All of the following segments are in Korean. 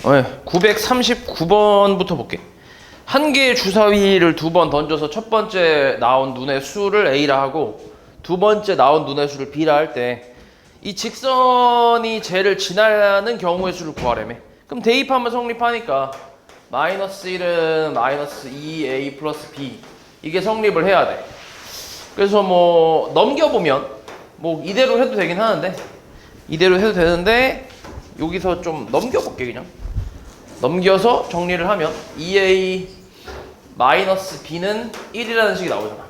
939번부터 볼게. 한 개의 주사위를 두 번 던져서 첫 번째 나온 눈의 수를 A라 하고 두 번째 나온 눈의 수를 B라 할 때 이 직선이 쟤를 지나는 경우의 수를 구하래매. 그럼 대입하면 성립하니까 마이너스 1은 마이너스 2A 플러스 B 이게 성립을 해야 돼. 그래서 뭐 넘겨보면 뭐 이대로 해도 되긴 하는데 이대로 해도 되는데 여기서 좀 넘겨볼게. 그냥 넘겨서 정리를 하면 2A 마이너스 B는 1이라는 식이 나오잖아.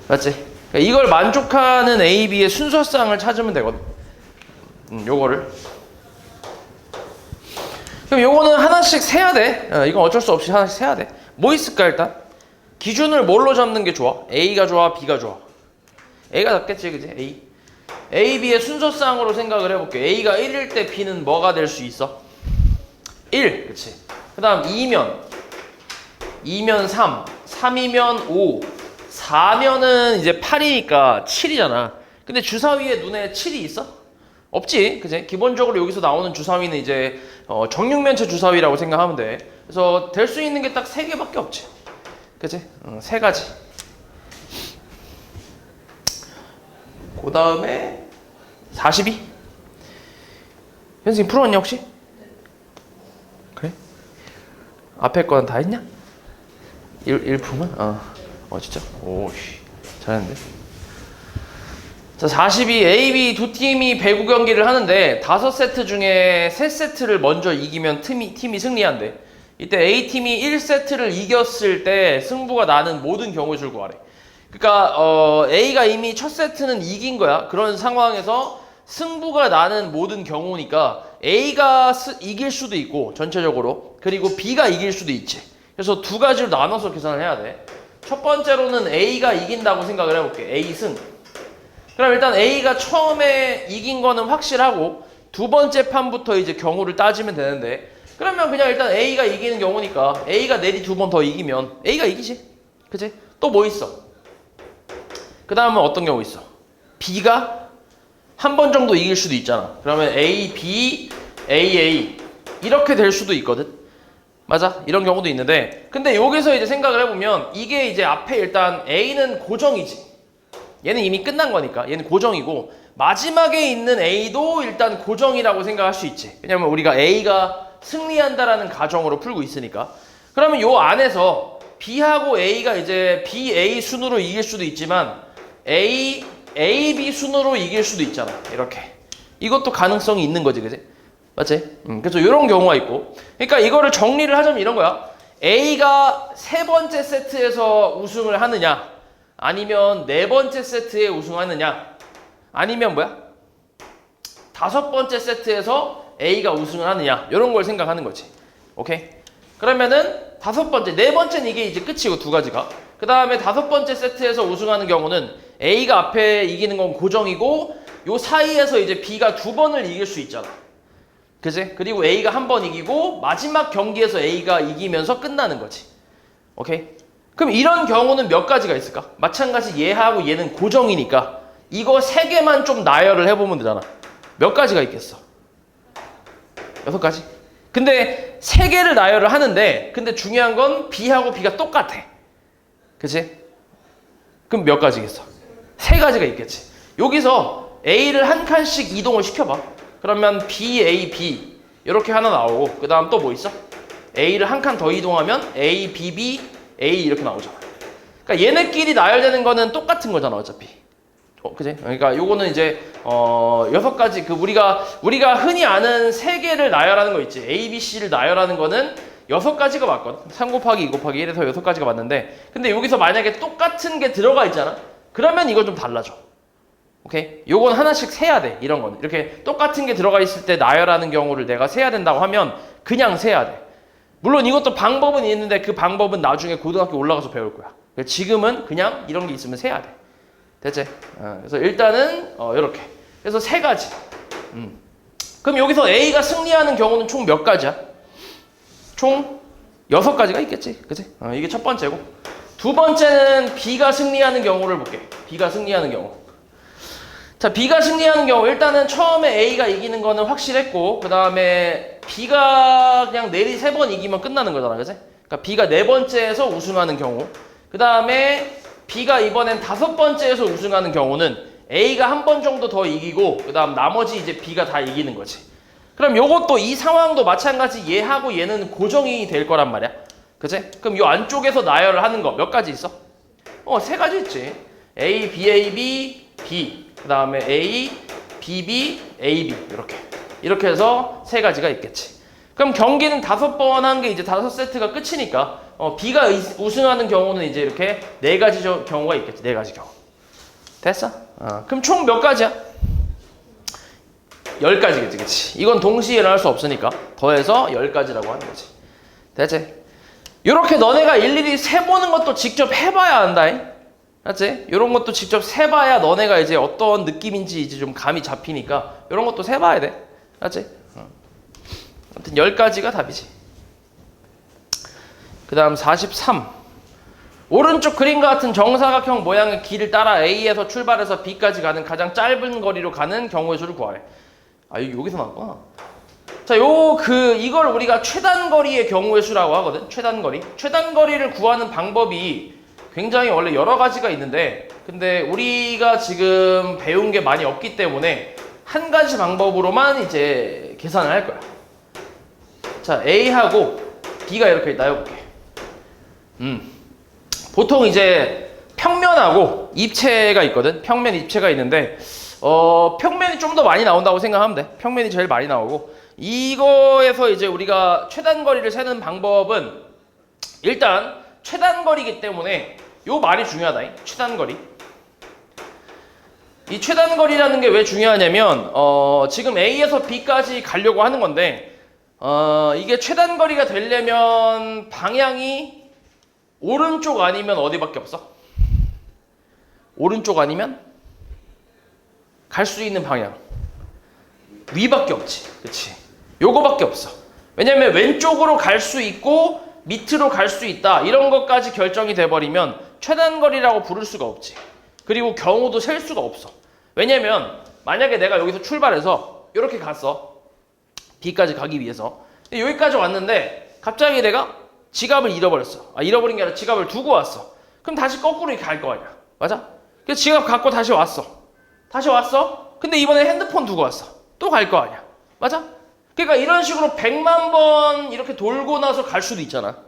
맞지? 그러니까 이걸 만족하는 A, B의 순서쌍을 찾으면 되거든. 요거를. 그럼 요거는 하나씩 세야 돼. 이건 어쩔 수 없이 하나씩 세야 돼. 뭐 있을까 일단? 기준을 뭘로 잡는 게 좋아? A가 좋아? B가 좋아? A가 낫겠지, 그지? A. A, B의 순서쌍으로 생각을 해볼게. A가 1일 때 B는 뭐가 될 수 있어? 1, 그치? 그 다음 2면 3, 3이면 5, 4면은 이제 8이니까 7이잖아. 근데 주사위에 눈에 7이 있어? 없지, 그치? 기본적으로 여기서 나오는 주사위는 이제 정육면체 주사위라고 생각하면 돼. 그래서 될 수 있는 게 딱 3개밖에 없지. 그치? 3가지. 그 다음에 42. 현승이 풀어왔냐 혹시? 그래? 앞에 거는 다 했냐? 1%만? 진짜? 오씨 잘했는데. 자, 42. A, B 두 팀이 배구 경기를 하는데 5세트 중에 3세트를 먼저 이기면 팀이 승리한대. 이때 A팀이 1세트를 이겼을 때 승부가 나는 모든 경우의 수를 구하래. 그러니까 A가 이미 첫 세트는 이긴 거야. 그런 상황에서 승부가 나는 모든 경우니까 A가 이길 수도 있고 전체적으로, 그리고 B가 이길 수도 있지. 그래서 두 가지로 나눠서 계산을 해야 돼. 첫 번째로는 A가 이긴다고 생각을 해볼게. A 승. 그럼 일단 A가 처음에 이긴 거는 확실하고 두 번째 판부터 이제 경우를 따지면 되는데, 그러면 그냥 일단 A가 이기는 경우니까 A가 내리 두 번 더 이기면 A가 이기지. 그치? 또 뭐 있어? 그 다음은 어떤 경우 있어? B가 한 번 정도 이길 수도 있잖아. 그러면 A, B, A, A 이렇게 될 수도 있거든. 맞아? 이런 경우도 있는데, 근데 여기서 이제 생각을 해보면 이게 이제 앞에 일단 A는 고정이지. 얘는 이미 끝난 거니까 얘는 고정이고, 마지막에 있는 A도 일단 고정이라고 생각할 수 있지. 왜냐면 우리가 A가 승리한다라는 가정으로 풀고 있으니까. 그러면 요 안에서 B하고 A가 이제 B, A 순으로 이길 수도 있지만 A, B 순으로 이길 수도 있잖아. 이렇게. 이것도 가능성이 있는 거지, 그지? 맞지? 그래서 이런 경우가 있고. 그러니까 이거를 정리를 하자면 이런 거야. A가 세 번째 세트에서 우승을 하느냐, 아니면 네 번째 세트에 우승하느냐, 아니면 뭐야? 다섯 번째 세트에서 A가 우승을 하느냐, 이런 걸 생각하는 거지. 오케이? 그러면은 다섯 번째, 네 번째는 이게 이제 끝이고 두 가지가. 그 다음에 다섯 번째 세트에서 우승하는 경우는 A가 앞에 이기는 건 고정이고 요 사이에서 이제 B가 두 번을 이길 수 있잖아. 그치? 그리고 A가 한 번 이기고 마지막 경기에서 A가 이기면서 끝나는 거지. 오케이? 그럼 이런 경우는 몇 가지가 있을까? 마찬가지 얘하고 얘는 고정이니까 이거 세 개만 좀 나열을 해보면 되잖아. 몇 가지가 있겠어? 6가지? 근데 세 개를 나열을 하는데, 근데 중요한 건 B하고 B가 똑같아. 그치? 그럼 몇 가지겠어? 3가지가 있겠지. 여기서 A를 한 칸씩 이동을 시켜봐. 그러면 B, A, B 이렇게 하나 나오고, 그 다음 또 뭐 있어? A를 한 칸 더 이동하면 A, B, B, A 이렇게 나오잖아. 그러니까 얘네끼리 나열되는 거는 똑같은 거잖아, 어차피. 그지? 그러니까 요거는 이제 6가지, 그 우리가 흔히 아는 3개를 나열하는 거 있지. A, B, C를 나열하는 거는 6가지가 맞거든. 3 곱하기 2 곱하기 1에서 6가지가 맞는데, 근데 여기서 만약에 똑같은 게 들어가 있잖아. 그러면 이거 좀 달라져. 오케이? 요건 하나씩 세야 돼. 이런 거는 이렇게 똑같은 게 들어가 있을 때 나열하는 경우를 내가 세야 된다고 하면 그냥 세야 돼. 물론 이것도 방법은 있는데 그 방법은 나중에 고등학교 올라가서 배울 거야. 지금은 그냥 이런 게 있으면 세야 돼. 됐지? 그래서 일단은 이렇게. 그래서 3가지. 그럼 여기서 A가 승리하는 경우는 총 몇 가지야? 총 6가지가 있겠지. 그치? 이게 첫 번째고. 두 번째는 B가 승리하는 경우를 볼게. B가 승리하는 경우. 자, B가 승리하는 경우 일단은 처음에 A가 이기는 거는 확실했고 그 다음에 B가 그냥 내리 3번 이기면 끝나는 거잖아, 그치? 그러니까 B가 4번째에서 우승하는 경우 그 다음에 B가 이번엔 5번째에서 우승하는 경우는 A가 한 번 정도 더 이기고 그 다음 나머지 이제 B가 다 이기는 거지. 그럼 요것도 이 상황도 마찬가지 얘하고 얘는 고정이 될 거란 말이야, 그치? 그럼 요 안쪽에서 나열을 하는 거 몇 가지 있어? 3가지 있지. A, B, A, B, B 그 다음에 A, B, B, A, B 이렇게 해서 3가지가 있겠지. 그럼 경기는 5번 한 게 이제 5세트가 끝이니까 B가 우승하는 경우는 이제 이렇게 4가지 경우가 있겠지. 4가지 경우. 됐어? 그럼 총 몇 가지야? 10가지겠지, 그치? 이건 동시에 일어날 수 없으니까 더해서 10가지라고 하는 거지. 됐지? 요렇게 너네가 일일이 세보는 것도 직접 해봐야 안다잉. 맞지? 이런 것도 직접 세봐야 너네가 이제 어떤 느낌인지 이제 좀 감이 잡히니까 이런 것도 세봐야 돼. 맞지? 아무튼 10가지가 답이지. 그 다음 43. 오른쪽 그림과 같은 정사각형 모양의 길을 따라 A에서 출발해서 B까지 가는 가장 짧은 거리로 가는 경우의 수를 구하래. 여기서 나왔구나. 자, 이걸 우리가 최단거리의 경우의 수라고 하거든. 최단거리. 최단거리를 구하는 방법이 굉장히 원래 여러 가지가 있는데 근데 우리가 지금 배운 게 많이 없기 때문에 한 가지 방법으로만 이제 계산을 할 거야. 자, A하고 B가 이렇게 있다 해볼게. 보통 이제 평면하고 입체가 있거든. 평면, 입체가 있는데 평면이 좀 더 많이 나온다고 생각하면 돼. 평면이 제일 많이 나오고 이거에서 이제 우리가 최단거리를 세는 방법은 일단 최단거리이기 때문에 요 말이 중요하다. 최단거리. 이 최단거리라는 게 왜 중요하냐면 지금 A에서 B까지 가려고 하는 건데 이게 최단거리가 되려면 방향이 오른쪽 아니면 어디밖에 없어? 오른쪽 아니면 갈 수 있는 방향 위밖에 없지. 그치? 요거밖에 없어. 왜냐면 왼쪽으로 갈 수 있고 밑으로 갈 수 있다 이런 것까지 결정이 돼버리면 최단거리라고 부를 수가 없지. 그리고 경우도 셀 수가 없어. 왜냐면 만약에 내가 여기서 출발해서 이렇게 갔어. B까지 가기 위해서. 여기까지 왔는데 갑자기 내가 지갑을 잃어버렸어. 잃어버린 게 아니라 지갑을 두고 왔어. 그럼 다시 거꾸로 이렇게 갈 거 아니야. 맞아? 그래서 지갑 갖고 다시 왔어. 근데 이번에 핸드폰 두고 왔어. 또 갈 거 아니야. 맞아? 그러니까 이런 식으로 100만 번 이렇게 돌고 나서 갈 수도 있잖아.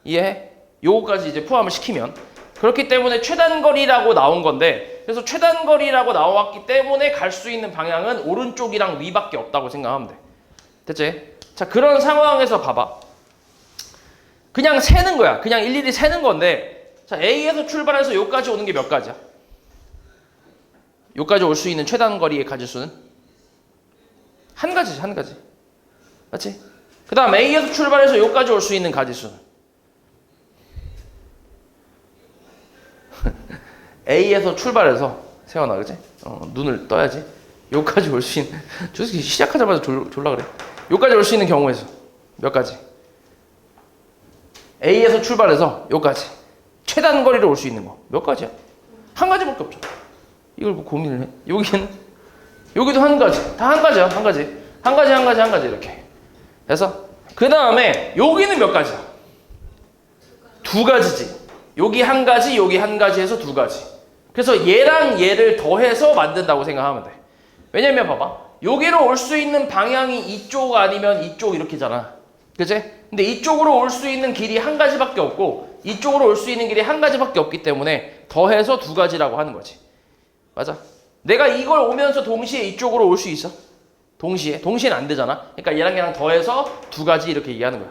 이해해? 요거까지 이제 포함을 시키면. 그렇기 때문에 최단거리라고 나온 건데 그래서 최단거리라고 나왔기 때문에 갈 수 있는 방향은 오른쪽이랑 위밖에 없다고 생각하면 돼. 됐지? 자, 그런 상황에서 봐봐. 그냥 세는 거야. 그냥 일일이 세는 건데 자, A에서 출발해서 여기까지 오는 게 몇 가지야? 여기까지 올 수 있는 최단거리의 가지수는? 한 가지지, 한 가지. 맞지? 그 다음 A에서 출발해서 여기까지 올 수 있는 가지수는? A에서 출발해서 세워놔, 그치? 눈을 떠야지. 여기까지 올 수 있는 저 새끼 시작하자마자 졸라 그래. 여기까지 올 수 있는 경우에서 몇 가지? A에서 출발해서 여기까지 최단거리로 올 수 있는 거 몇 가지야? 한 가지밖에 없죠. 이걸 뭐 고민을 해? 여기도 한 가지. 다 한 가지야. 한 가지 이렇게 해서 그 다음에 여기는 몇 가지야? 2가지지. 여기 한 가지, 여기 한 가지 해서 2가지. 그래서 얘랑 얘를 더해서 만든다고 생각하면 돼. 왜냐면 봐봐. 여기로 올 수 있는 방향이 이쪽 아니면 이쪽 이렇게잖아. 그치? 근데 이쪽으로 올 수 있는 길이 한 가지밖에 없고 이쪽으로 올 수 있는 길이 한 가지밖에 없기 때문에 더해서 2가지라고 하는 거지. 맞아? 내가 이걸 오면서 동시에 이쪽으로 올 수 있어? 동시에는 안 되잖아. 그러니까 얘랑 더해서 2가지 이렇게 얘기하는 거야.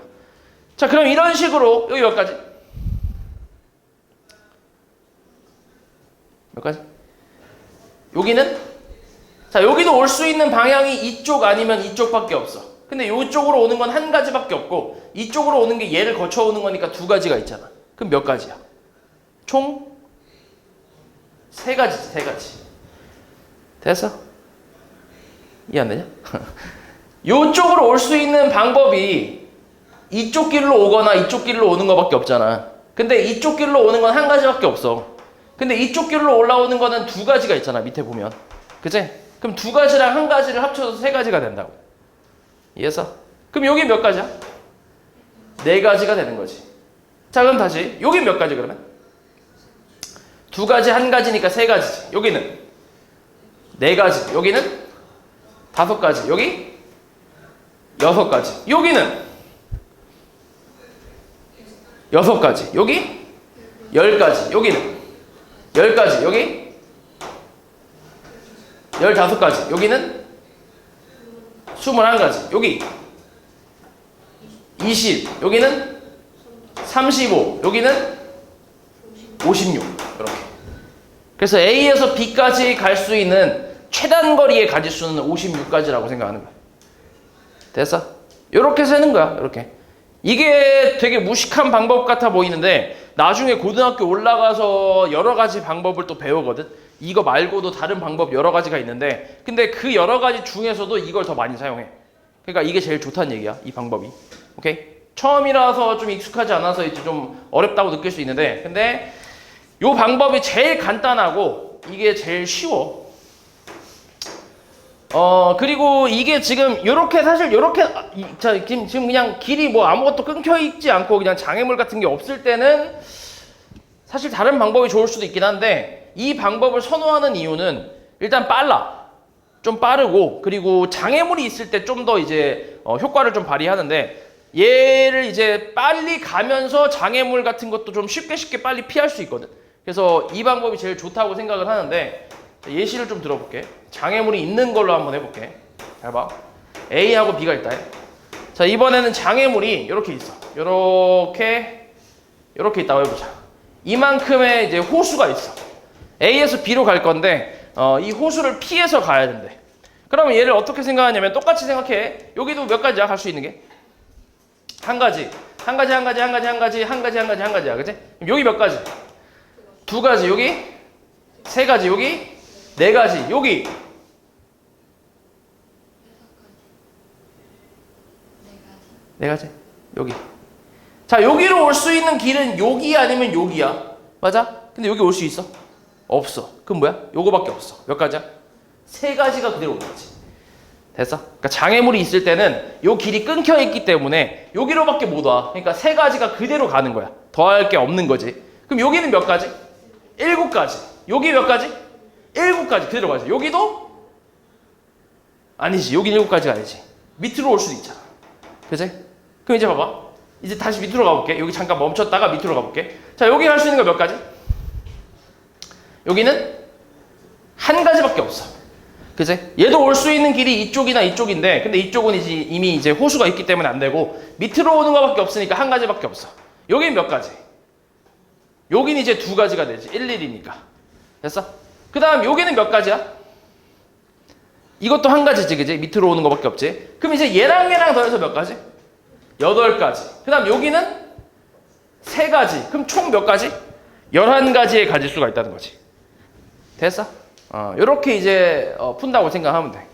자, 그럼 이런 식으로 여기 몇 가지? 몇 가지? 여기는? 자, 여기도 올 수 있는 방향이 이쪽 아니면 이쪽밖에 없어. 근데 이쪽으로 오는 건 한 가지밖에 없고 이쪽으로 오는 게 얘를 거쳐오는 거니까 2가지가 있잖아. 그럼 몇 가지야? 총 3가지지, 3가지. 됐어? 이해 안 되냐? 이쪽으로 올 수 있는 방법이 이쪽 길로 오거나 이쪽 길로 오는 거밖에 없잖아. 근데 이쪽 길로 오는 건 한 가지밖에 없어. 근데 이쪽 길로 올라오는 거는 2가지가 있잖아. 밑에 보면. 그치? 그럼 두 가지랑 한 가지를 합쳐서 세 가지가 된다고. 이해했어? 그럼 여기 몇 가지야? 네 가지가 되는 거지. 자, 그럼 다시 여기 몇 가지 그러면? 두 가지 한 가지니까 세 가지지. 여기는 네 가지. 여기는 다섯 가지. 여기 여섯 가지. 여기는 여섯 가지. 여기 열 가지. 여기는 열 가지. 여기 15가지. 여기는 21가지. 여기 20. 여기는 35. 여기는 56. 이렇게. 그래서 A에서 B까지 갈 수 있는 최단 거리의 가지수는 56가지라고 생각하는 거야. 됐어? 이렇게 세는 거야. 이렇게. 이게 되게 무식한 방법 같아 보이는데 나중에 고등학교 올라가서 여러 가지 방법을 또 배우거든. 이거 말고도 다른 방법 여러 가지가 있는데 근데 그 여러 가지 중에서도 이걸 더 많이 사용해. 그러니까 이게 제일 좋다는 얘기야. 이 방법이. 오케이? 처음이라서 좀 익숙하지 않아서 이제 좀 어렵다고 느낄 수 있는데 근데 이 방법이 제일 간단하고 이게 제일 쉬워. 그리고 이게 지금 요렇게 사실 요렇게 지금 그냥 길이 뭐 아무것도 끊겨 있지 않고 그냥 장애물 같은 게 없을 때는 사실 다른 방법이 좋을 수도 있긴 한데 이 방법을 선호하는 이유는 일단 빨라. 좀 빠르고 그리고 장애물이 있을 때 좀 더 이제 효과를 좀 발휘하는데 얘를 이제 빨리 가면서 장애물 같은 것도 좀 쉽게 빨리 피할 수 있거든. 그래서 이 방법이 제일 좋다고 생각을 하는데 예시를 좀 들어볼게. 장애물이 있는 걸로 한번 해볼게. 잘 봐. A하고 B가 있다. 자, 이번에는 장애물이 이렇게 있어. 이렇게 있다고 해보자. 이만큼의 이제 호수가 있어. A에서 B로 갈 건데 이 호수를 피해서 가야 된대. 그러면 얘를 어떻게 생각하냐면 똑같이 생각해. 여기도 몇 가지야? 갈 수 있는 게? 한 가지. 한 가지야. 그치? 여기 몇 가지? 두 가지. 여기 세 가지. 여기 네 가지. 여기 네 가지. 여기. 자, 여기로 올 수 있는 길은 여기 아니면 여기야. 맞아? 근데 여기 올 수 있어? 없어. 그럼 뭐야? 요거밖에 없어. 몇 가지야? 세 가지가 그대로 오는 거지. 됐어? 그러니까 장애물이 있을 때는 요 길이 끊겨 있기 때문에 여기로밖에 못 와. 그러니까 세 가지가 그대로 가는 거야. 더할 게 없는 거지. 그럼 여기는 몇 가지? 7가지. 여기 몇 가지? 7가지 그대로 가지. 여기도? 아니지. 여기는 7가지가 아니지. 밑으로 올 수도 있잖아. 그치? 그럼 이제 봐봐. 이제 다시 밑으로 가볼게. 여기 잠깐 멈췄다가 밑으로 가볼게. 자, 여기 갈 수 있는 거 몇 가지? 여기는 한 가지밖에 없어. 그치? 얘도 올 수 있는 길이 이쪽이나 이쪽인데 근데 이쪽은 이미 이제 호수가 있기 때문에 안 되고 밑으로 오는 거밖에 없으니까 한 가지밖에 없어. 여긴 몇 가지? 여긴 이제 두 가지가 되지. 1,1이니까. 됐어? 그 다음 여기는 몇 가지야? 이것도 한 가지지, 그지? 밑으로 오는 거밖에 없지. 그럼 이제 얘랑 더해서 몇 가지? 8가지. 그 다음 여기는 3가지. 그럼 총 몇 가지? 11가지의 가지수가 있다는 거지. 됐어? 요렇게 이제 푼다고 생각하면 돼.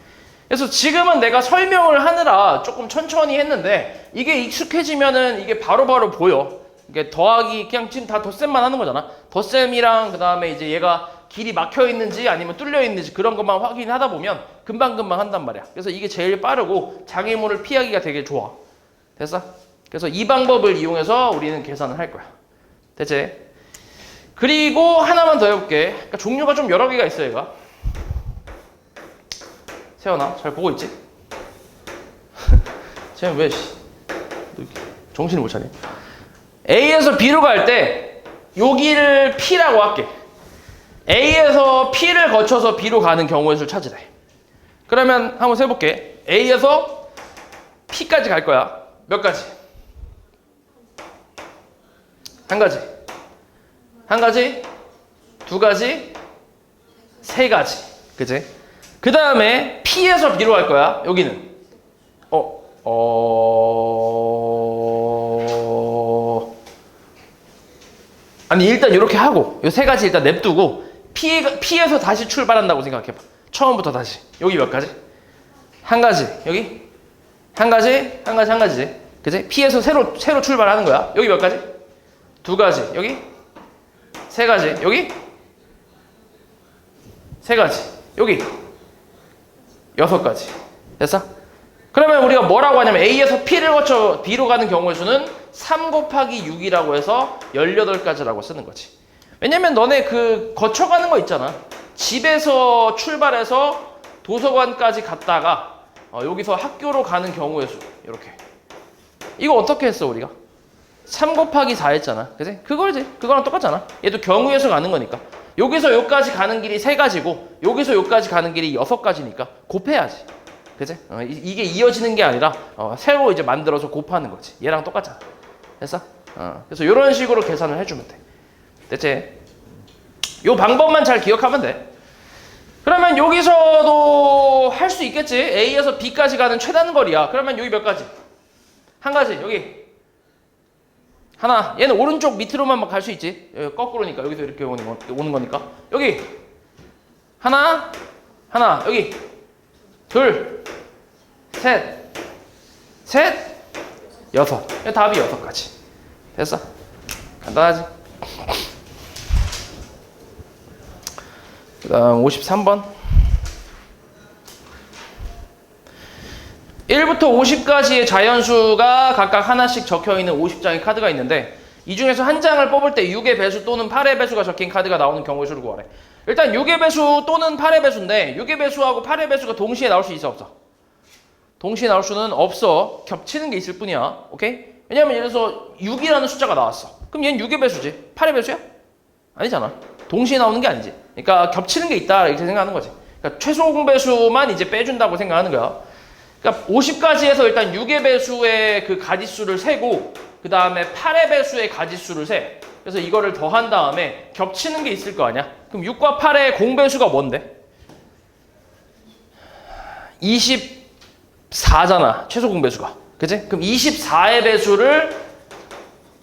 그래서 지금은 내가 설명을 하느라 조금 천천히 했는데 이게 익숙해지면은 이게 바로바로 보여. 이게 더하기 그냥 지금 다 덧셈만 하는 거잖아. 덧셈이랑 그 다음에 이제 얘가 길이 막혀 있는지 아니면 뚫려 있는지 그런 것만 확인하다 보면 금방금방 한단 말이야. 그래서 이게 제일 빠르고 장애물을 피하기가 되게 좋아. 됐어? 그래서 이 방법을 이용해서 우리는 계산을 할 거야. 됐지? 그리고 하나만 더 해볼게. 그러니까 종류가 좀 여러 개가 있어, 얘가. 세연아, 잘 보고 있지? 쟤는 왜 정신을 못 차려? A에서 B로 갈 때 여기를 P라고 할게. A에서 P를 거쳐서 B로 가는 경우의 수를 찾으래. 그러면 한번 세볼게. A에서 P까지 갈 거야. 몇 가지? 한 가지. 한 가지? 두 가지? 세 가지. 그치? 그 다음에 P에서 B로 갈 거야. 여기는. 아니, 일단 이렇게 하고, 이 세 가지 일단 냅두고, P에서 다시 출발한다고 생각해봐. 처음부터 다시. 여기 몇 가지? 한 가지. 여기? 한 가지지. 그치? P에서 새로 출발하는 거야. 여기 몇 가지? 두 가지. 여기? 세 가지. 여기? 세 가지. 여기? 6가지. 됐어? 그러면 우리가 뭐라고 하냐면 A에서 P를 거쳐 B로 가는 경우의 수는 3 곱하기 6이라고 해서 18가지라고 쓰는 거지. 왜냐면 너네 그 거쳐가는 거 있잖아. 집에서 출발해서 도서관까지 갔다가 여기서 학교로 가는 경우의 수. 이렇게. 이거 어떻게 했어 우리가? 3 곱하기 4 했잖아. 그지? 그거지. 그거랑 똑같잖아. 얘도 경우의 수 가는 거니까. 여기서 여기까지 가는 길이 3가지고 여기서 여기까지 가는 길이 6가지니까 곱해야지. 그지? 이게 이어지는 게 아니라 새로 이제 만들어서 곱하는 거지. 얘랑 똑같잖아. 됐어? 그래서 이런 식으로 계산을 해주면 돼. 됐지? 요 방법만 잘 기억하면 돼. 그러면 여기서도 할 수 있겠지. A에서 B까지 가는 최단 거리야. 그러면 여기 몇 가지? 한 가지. 여기 하나. 얘는 오른쪽 밑으로만 갈 수 있지. 여기 거꾸로니까 여기서 이렇게 오는 거니까. 여기 하나, 여기 둘, 셋, 6. 답이 6가지. 됐어? 간단하지? 그 다음 53번. 1부터 50까지의 자연수가 각각 하나씩 적혀있는 50장의 카드가 있는데 이 중에서 한 장을 뽑을 때 6의 배수 또는 8의 배수가 적힌 카드가 나오는 경우의 수를 구하래. 일단 6의 배수 또는 8의 배수인데 6의 배수하고 8의 배수가 동시에 나올 수 있어 없어? 동시에 나올 수는 없어. 겹치는 게 있을 뿐이야. 오케이? 왜냐면 예를 들어서 6이라는 숫자가 나왔어. 그럼 얘는 6의 배수지. 8의 배수야? 아니잖아. 동시에 나오는 게 아니지. 그러니까 겹치는 게 있다 이렇게 생각하는 거지. 그러니까 최소 공배수만 이제 빼준다고 생각하는 거야. 그러니까 50까지에서 일단 6의 배수의 그 가지수를 세고 그 다음에 8의 배수의 가지수를 세. 그래서 이거를 더한 다음에 겹치는 게 있을 거 아니야? 그럼 6과 8의 공배수가 뭔데? 24잖아. 최소 공배수가. 그치? 그럼 24의 배수를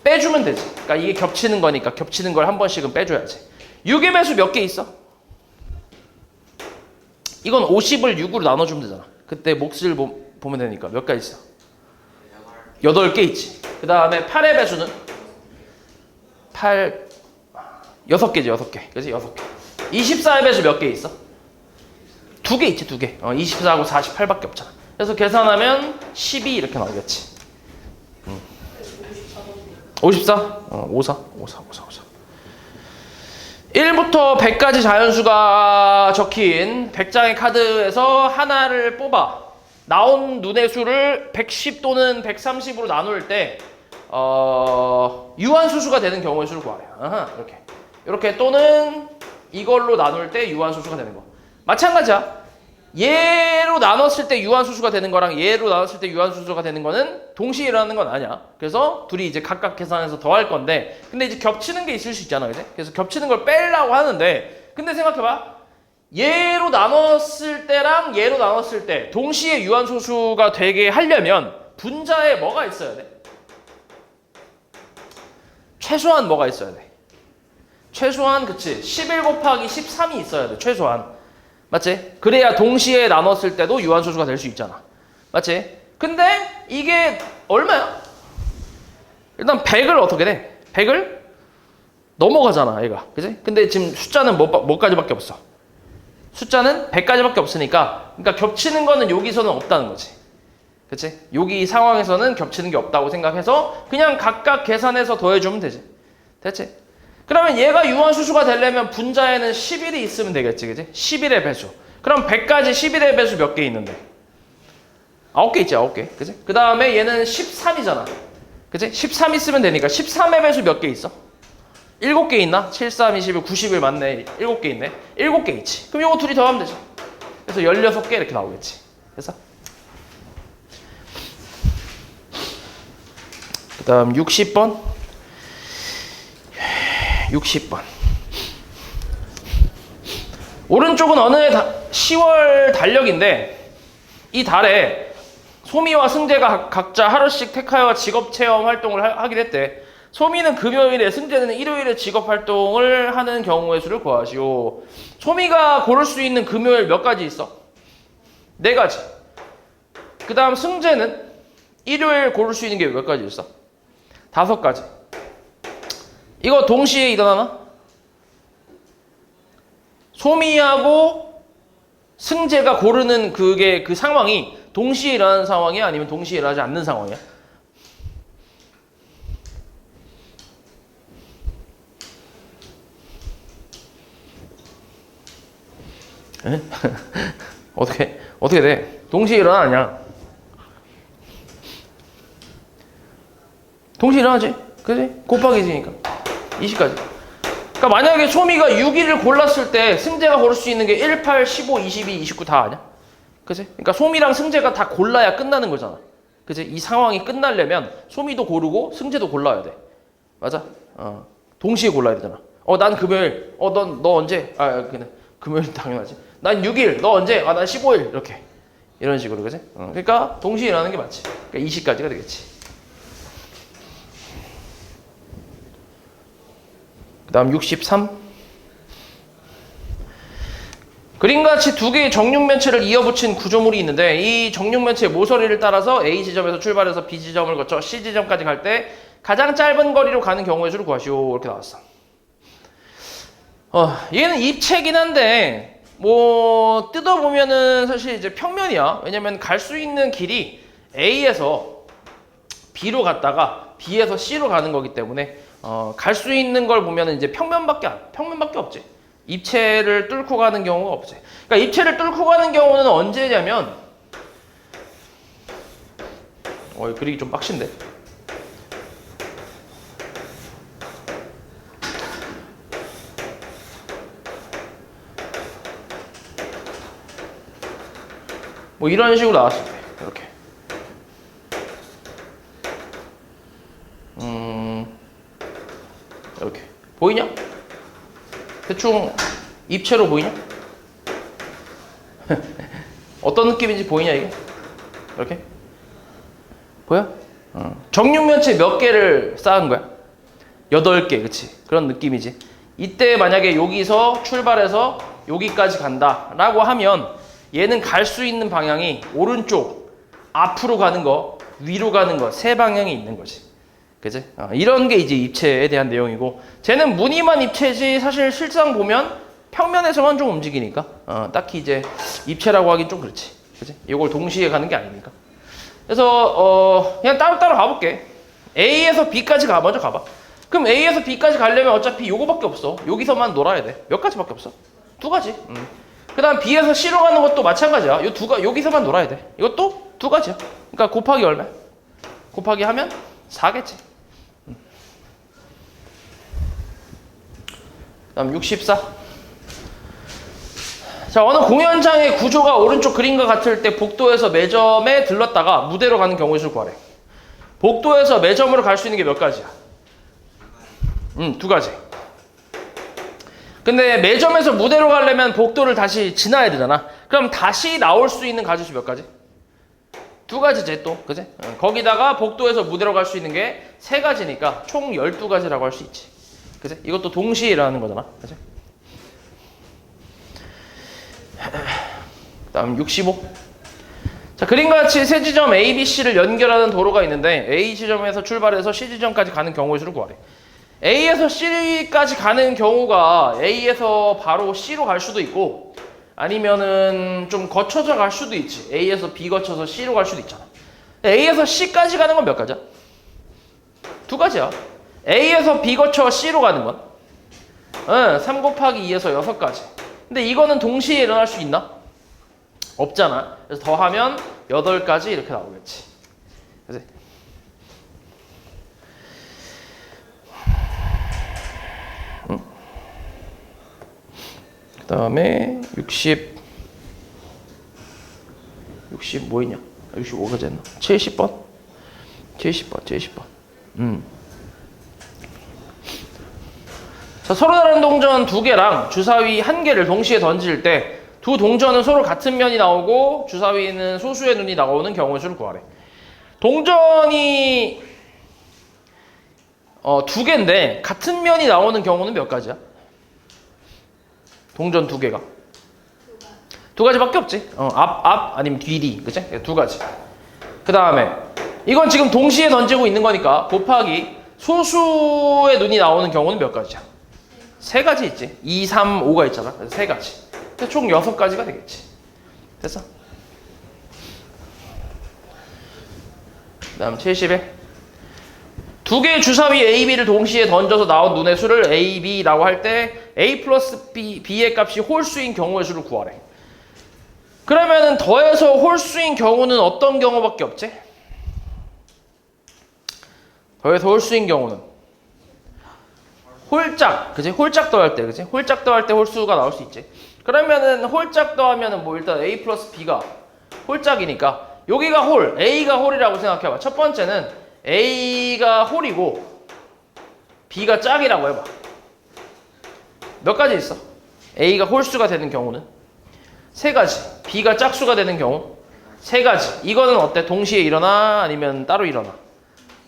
빼주면 되지. 그러니까 이게 겹치는 거니까 겹치는 걸 한 번씩은 빼줘야지. 6의 배수 몇 개 있어? 이건 50을 6으로 나눠주면 되잖아. 그때 몫을 보면 되니까 몇 가지 있어? 8개 있지. 그 다음에 8의 배수는? 6개지 6개. 그치? 6개. 24의 배수 몇 개 있어? 2개 있지 2개. 24하고 48밖에 없잖아. 그래서 계산하면 12 이렇게 나오겠지. 54? 54. 1부터 100까지 자연수가 적힌 100장의 카드에서 하나를 뽑아 나온 눈의 수를 110 또는 130으로 나눌 때 유한수수가 되는 경우의 수를 구하래. 이렇게 또는 이걸로 나눌 때 유한수수가 되는 거. 마찬가지야. 얘로 나눴을 때 유한수수가 되는 거랑 얘로 나눴을 때 유한수수가 되는 거는 동시에 일어나는 건 아니야. 그래서 둘이 이제 각각 계산해서 더할 건데 근데 이제 겹치는 게 있을 수 있잖아. 그치? 그래서 겹치는 걸 빼려고 하는데 근데 생각해봐. 얘로 나눴을 때랑 얘로 나눴을 때 동시에 유한소수가 되게 하려면 분자에 뭐가 있어야 돼? 최소한 뭐가 있어야 돼? 최소한 그치 11 곱하기 13이 있어야 돼. 최소한. 맞지? 그래야 동시에 나눴을 때도 유한소수가 될 수 있잖아. 맞지? 근데 이게 얼마야? 일단 100을 어떻게 돼? 100을 넘어가잖아 얘가. 그치? 근데 지금 숫자는 뭐까지밖에 없어? 숫자는 100까지밖에 없으니까 그러니까 겹치는 거는 여기서는 없다는 거지. 그치? 여기 상황에서는 겹치는 게 없다고 생각해서 그냥 각각 계산해서 더해주면 되지. 됐지? 그러면 얘가 유한수수가 되려면 분자에는 11이 있으면 되겠지. 그치? 11의 배수. 그럼 100까지 11의 배수 몇 개 있는데? 9개 있지. 9개. 그치? 그 다음에 얘는 13이잖아. 그치? 13 있으면 되니까 13의 배수 몇 개 있어? 7개 있나? 7, 3, 21, 91 맞네. 7개 있네. 7개 있지. 그럼 이거 둘이 더하면 되지. 그래서 16개 이렇게 나오겠지. 그래서 그 다음 60번. 60번. 오른쪽은 어느 해 10월 달력인데 이 달에 소미와 승재가 각자 하루씩 테카와 직업체험 활동을 하기로 했대. 소미는 금요일에, 승재는 일요일에 직업활동을 하는 경우의 수를 구하시오. 소미가 고를 수 있는 금요일 몇 가지 있어? 4가지. 그 다음 승재는 일요일 고를 수 있는 게 몇 가지 있어? 5가지. 이거 동시에 일어나나? 소미하고 승재가 고르는 그게 그 상황이 동시에 일어나는 상황이야? 아니면 동시에 일어나지 않는 상황이야? 에? 어떻게 돼? 동시에 일어나냐? 동시에 일어나지? 그지? 곱하기지니까 20까지. 그러니까 만약에 소미가 6일을 골랐을 때 승재가 고를 수 있는 게 1, 8, 15, 22, 29 다 아냐? 그지? 그러니까 소미랑 승재가 다 골라야 끝나는 거잖아. 그지? 이 상황이 끝나려면 소미도 고르고 승재도 골라야 돼. 맞아? 동시에 골라야 되잖아. 난 금요일. 너 언제? 그냥 금요일 당연하지. 난 6일. 너 언제? 난 15일. 이렇게. 이런 식으로. 그지? 그러니까 동시에 일어나는 게 맞지. 그러니까 20까지가 되겠지. 그 다음 63. 그림같이 두 개의 정육면체를 이어붙인 구조물이 있는데 이 정육면체의 모서리를 따라서 A 지점에서 출발해서 B 지점을 거쳐 C 지점까지 갈 때 가장 짧은 거리로 가는 경우의 수를 구하시오. 이렇게 나왔어. 얘는 입체긴 한데 뭐 뜯어보면은 사실 이제 평면이야. 왜냐면 갈 수 있는 길이 A에서 B로 갔다가 B에서 C로 가는 거기 때문에 갈 수 있는 걸 보면은 이제 평면밖에 없지. 입체를 뚫고 가는 경우가 없지. 그러니까 입체를 뚫고 가는 경우는 언제냐면 그리기 좀 빡신데. 뭐 이런 식으로 나왔을 때 이렇게. 이렇게 보이냐? 대충 입체로 보이냐? 어떤 느낌인지 보이냐 이게? 이렇게? 보여? 정육면체 몇 개를 쌓은 거야? 8개, 그치? 그런 느낌이지. 이때 만약에 여기서 출발해서 여기까지 간다라고 하면 얘는 갈 수 있는 방향이 오른쪽, 앞으로 가는 거, 위로 가는 거, 세 방향이 있는 거지. 그치? 이런 게 이제 입체에 대한 내용이고, 쟤는 무늬만 입체지 사실 실상 보면 평면에서만 좀 움직이니까 딱히 이제 입체라고 하긴 좀 그렇지. 그치? 이걸 동시에 가는 게 아니니까. 그래서 그냥 따로따로 가볼게. A에서 B까지 먼저 가봐. 그럼 A에서 B까지 가려면 어차피 요거밖에 없어. 여기서만 놀아야 돼. 몇 가지밖에 없어? 2가지. 그 다음 B에서 C로 가는 것도 마찬가지야. 여기서만 놀아야 돼. 이것도 2가지야. 그러니까 곱하기 얼마? 곱하기 하면 4겠지. 그 다음 64. 자, 어느 공연장의 구조가 오른쪽 그림과 같을 때 복도에서 매점에 들렀다가 무대로 가는 경우의 수를 구하래. 복도에서 매점으로 갈 수 있는 게 몇 가지야? 2가지. 근데 매점에서 무대로 가려면 복도를 다시 지나야 되잖아. 그럼 다시 나올 수 있는 가지수 몇 가지? 2가지지 또, 그지? 거기다가 복도에서 무대로 갈 수 있는 게 3가지니까 총 12가지라고 할 수 있지. 그지? 이것도 동시에 일어나는 거잖아. 그지? 그 다음 65. 자, 그림과 같이 세 지점 A, B, C를 연결하는 도로가 있는데 A 지점에서 출발해서 C 지점까지 가는 경우의 수를 구하래. A에서 C까지 가는 경우가 A에서 바로 C로 갈 수도 있고 아니면은 좀 거쳐져 갈 수도 있지. A에서 B 거쳐서 C로 갈 수도 있잖아. A에서 C까지 가는 건 몇 가지야? 2가지야. A에서 B 거쳐 C로 가는 건 3 곱하기 2에서 6가지. 근데 이거는 동시에 일어날 수 있나? 없잖아. 그래서 더하면 8가지 이렇게 나오겠지. 그치? 그 다음에 60 뭐 있냐? 65가지 했나? 70번? 70번. 자, 서로 다른 동전 2개랑 주사위 1개를 동시에 던질 때 두 동전은 서로 같은 면이 나오고 주사위는 소수의 눈이 나오는 경우의 수를 구하래. 동전이 2개인데 같은 면이 나오는 경우는 몇 가지야? 동전 2개가 2가지밖에 없지. 앞 아니면 뒤 그치? 2가지. 그 다음에 이건 지금 동시에 던지고 있는 거니까 곱하기 소수의 눈이 나오는 경우는 몇 가지야? 3가지 있지. 2, 3, 5가 있잖아. 그래서 3가지. 총 6가지가 되겠지. 됐어? 그다음 70에 두 개의 주사위 A, B를 동시에 던져서 나온 눈의 수를 A, B라고 할 때 A 플러스 B의 값이 홀수인 경우의 수를 구하래. 그러면은 더해서 홀수인 경우는 어떤 경우밖에 없지? 더해서 홀수인 경우는 홀짝, 그지? 홀짝 더할 때, 그지? 홀짝 더할 때 홀수가 나올 수 있지. 그러면은 홀짝 더하면은 뭐 일단 A 플러스 B가 홀짝이니까 여기가 홀, A가 홀이라고 생각해봐. 첫 번째는 A가 홀이고 B가 짝이라고 해봐. 몇 가지 있어? A가 홀수가 되는 경우는 세 가지. B가 짝수가 되는 경우 세 가지. 이거는 어때? 동시에 일어나? 아니면 따로 일어나?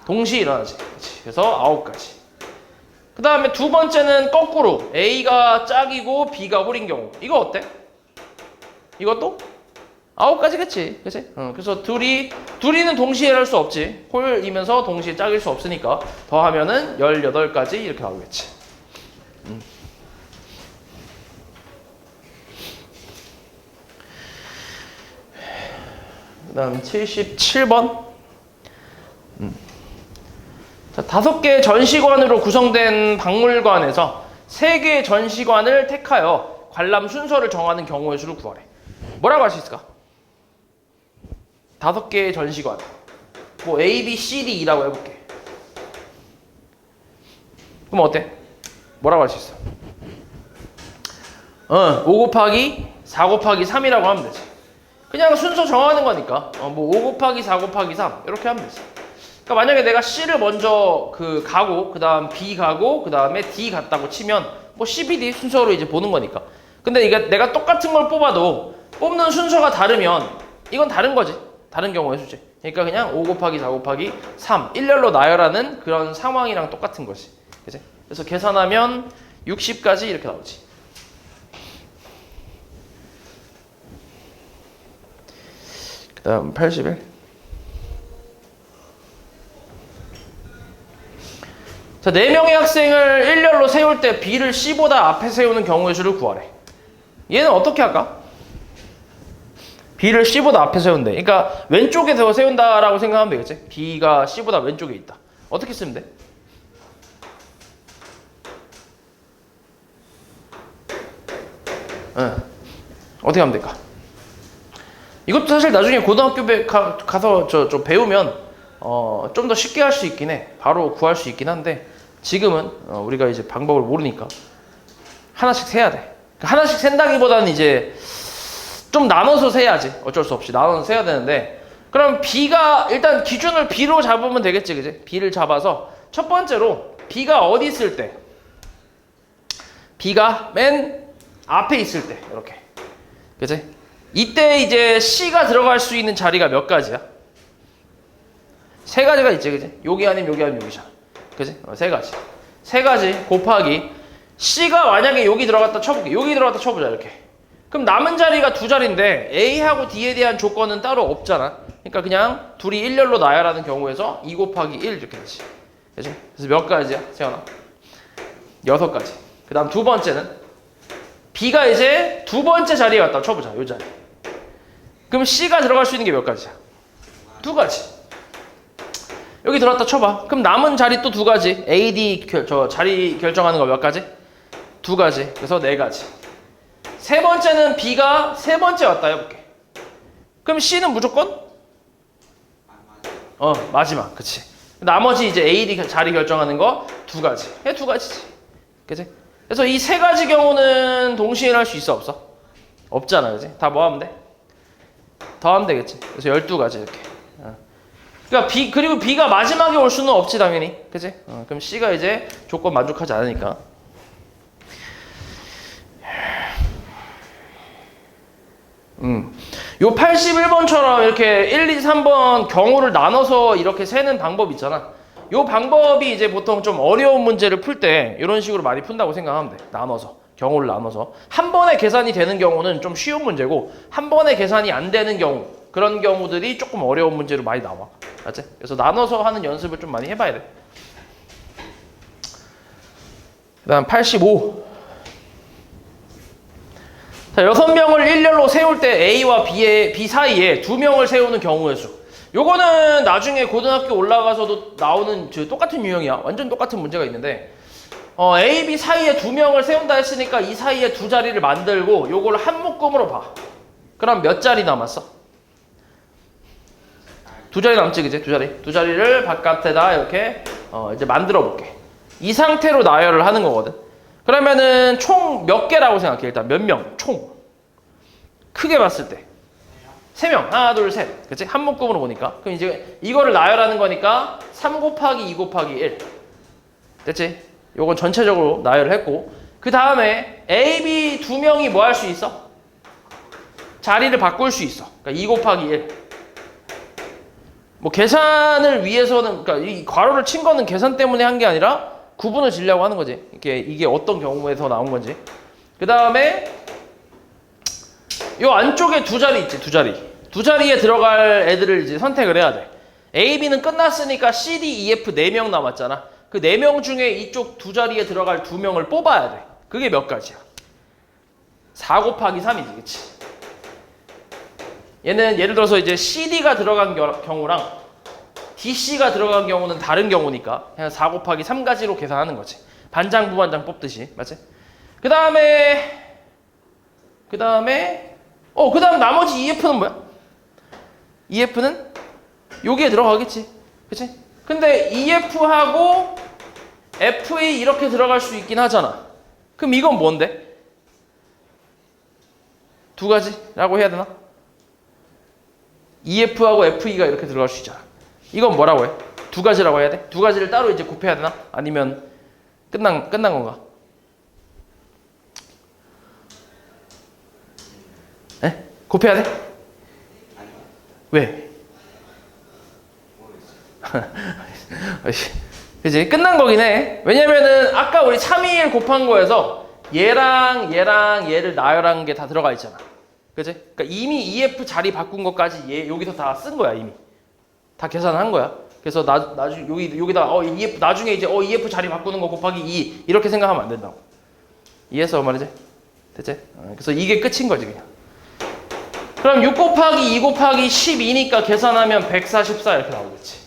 동시에 일어나지. 그치? 그래서 9가지. 그 다음에 두 번째는 거꾸로 A가 짝이고 B가 홀인 경우. 이거 어때? 이것도 9가지겠지. 그치? 그래서 둘이는 동시에 일어날 수 없지. 홀이면서 동시에 짝일 수 없으니까 더하면은 18가지 이렇게 나오겠지. 그 다음 77번. 자, 5개의 전시관으로 구성된 박물관에서 3개의 전시관을 택하여 관람 순서를 정하는 경우의 수를 구하래. 뭐라고 할 수 있을까? 5개의 전시관. 뭐 A, B, C, D라고 해볼게. 그럼 어때? 뭐라고 할 수 있어? 5 곱하기 4 곱하기 3이라고 하면 되지. 그냥 순서 정하는 거니까 뭐 5 곱하기 4 곱하기 3 이렇게 하면 되지. 그러니까 만약에 내가 C를 먼저 가고 그 다음 B 가고 그 다음에 D 갔다고 치면 뭐 C, B, D 순서로 이제 보는 거니까. 근데 이게 내가 똑같은 걸 뽑아도 뽑는 순서가 다르면 이건 다른 거지. 다른 경우의 수지. 그러니까 그냥 5 곱하기 4 곱하기 3 일렬로 나열하는 그런 상황이랑 똑같은 거지. 그치? 그래서 계산하면 60까지 이렇게 나오지. 그 다음 81. 자, 4명의 학생을 일렬로 세울 때 B를 C보다 앞에 세우는 경우의 수를 구하래. 얘는 어떻게 할까? B를 C보다 앞에 세운대. 그러니까 왼쪽에 세운다라고 생각하면 되겠지? B가 C보다 왼쪽에 있다. 어떻게 쓰면 돼? 어떻게 하면 될까? 이것도 사실 나중에 고등학교 가서 좀 배우면 좀 더 쉽게 할 수 있긴 해. 바로 구할 수 있긴 한데 지금은 우리가 이제 방법을 모르니까 하나씩 세야 돼. 하나씩 센다기보다는 이제 좀 나눠서 세야지. 어쩔 수 없이 나눠서 세야 되는데 그럼 B가 일단 기준을 B로 잡으면 되겠지, 그지? B를 잡아서 첫 번째로 B가 어디 있을 때? B가 맨 앞에 있을 때 이렇게, 그지? 이때 이제 C가 들어갈 수 있는 자리가 몇 가지야? 3가지가 있지, 그지? 여기 아니면 여기 아니면 여기잖아, 그지? 3가지. 3가지 곱하기 C가 만약에 여기 들어갔다 쳐볼게. 여기 들어갔다 쳐보자, 이렇게. 그럼 남은 자리가 2자리인데 A하고 D에 대한 조건은 따로 없잖아. 그러니까 그냥 둘이 일렬로 나열하는 경우에서 2 곱하기 1 이렇게 되지, 그지? 그래서 몇 가지야, 세연아? 6가지. 그 다음 두 번째는 B가 이제 2번째 자리에 왔다 쳐보자, 요 자리. 그럼 C가 들어갈 수 있는 게 몇 가지야? 2가지. 여기 들어왔다 쳐봐. 그럼 남은 자리 또 2가지. A, D 자리 결정하는 거 몇 가지? 2가지. 그래서 4가지. 세 번째는 B가 3번째 왔다 해볼게. 그럼 C는 무조건? 마지막. 그치. 나머지 이제 A, D 자리 결정하는 거 2가지. 2가지지. 그치? 그래서 이 3가지 경우는 동시에 할 수 있어, 없어? 없잖아, 그치? 다 뭐 하면 돼? 더하면 되겠지. 그래서 12가지 이렇게. 그러니까 그리고 B가 마지막에 올 수는 없지, 당연히. 그치? 그럼 C가 이제 조건 만족하지 않으니까. 요 81번처럼 이렇게 1, 2, 3번 경우를 나눠서 이렇게 세는 방법 있잖아. 요 방법이 이제 보통 좀 어려운 문제를 풀 때 이런 식으로 많이 푼다고 생각하면 돼. 나눠서. 경우를 나눠서. 한 번에 계산이 되는 경우는 좀 쉬운 문제고 한 번에 계산이 안 되는 경우, 그런 경우들이 조금 어려운 문제로 많이 나와. 알지? 그래서 나눠서 하는 연습을 좀 많이 해봐야 돼. 그 다음 85. 자, 자, 6명을 일렬로 세울 때 A와 B 사이에 2명을 세우는 경우의 수. 요거는 나중에 고등학교 올라가서도 나오는 똑같은 유형이야. 완전 똑같은 문제가 있는데 A, B 사이에 2명을 세운다 했으니까 이 사이에 두 자리를 만들고 요걸 한 묶음으로 봐. 그럼 몇 자리 남았어? 두 자리 남지, 그지? 두 자리를 바깥에다 이렇게 이제 만들어 볼게. 이 상태로 나열을 하는 거거든. 그러면은 총 몇 개라고 생각해? 일단 몇 명? 총 크게 봤을 때 3명. 하나, 둘, 셋. 그치? 한 묶음으로 보니까. 그럼 이제 이거를 나열하는 거니까 3 곱하기 2 곱하기 1. 됐지? 요건 전체적으로 나열을 했고, 그 다음에 A, B 2명이 뭐 할 수 있어? 자리를 바꿀 수 있어. 그러니까 2 곱하기 1. 뭐 계산을 위해서는, 그러니까 이 괄호를 친 거는 계산 때문에 한 게 아니라 구분을 지려고 하는 거지. 이게 어떤 경우에서 나온 건지. 그 다음에 요 안쪽에 두 자리 있지, 두 자리. 두 자리에 들어갈 애들을 이제 선택을 해야 돼. A, B는 끝났으니까 C, D, E, F 4명 남았잖아. 그 4명 중에 이쪽 두 자리에 들어갈 2명을 뽑아야 돼. 그게 몇 가지야? 4 곱하기 3이지, 그치? 얘는 예를 들어서 이제 CD가 들어간 경우랑 DC가 들어간 경우는 다른 경우니까 그냥 4 곱하기 3가지로 계산하는 거지. 반장, 부반장 뽑듯이. 맞지? 그 다음에 그 다음 나머지 EF는 뭐야? EF는 여기에 들어가겠지. 그치? 근데 EF하고 FE 이렇게 들어갈 수 있긴 하잖아. 그럼 이건 뭔데? 두 가지라고 해야 되나? EF하고 FE가 이렇게 들어갈 수 있잖아. 이건 뭐라고 해? 두 가지라고 해야 돼? 두 가지를 따로 이제 곱해야 되나? 아니면 끝난 건가? 에? 곱해야 돼? 왜? 그치? 끝난 거긴 해. 왜냐면은 아까 우리 321 곱한 거에서 얘랑 얘를 나열한 게 다 들어가 있잖아. 그치? 그러니까 이미 EF 자리 바꾼 것까지 여기서 다 쓴 거야, 이미. 다 계산한 거야. 그래서 여기다 EF 나중에 이제 EF 자리 바꾸는 거 곱하기 2 이렇게 생각하면 안 된다고. 이해했어, 말이지? 됐지? 그래서 이게 끝인 거지, 그냥. 그럼 6 곱하기 2 곱하기 12니까 계산하면 144 이렇게 나오겠지.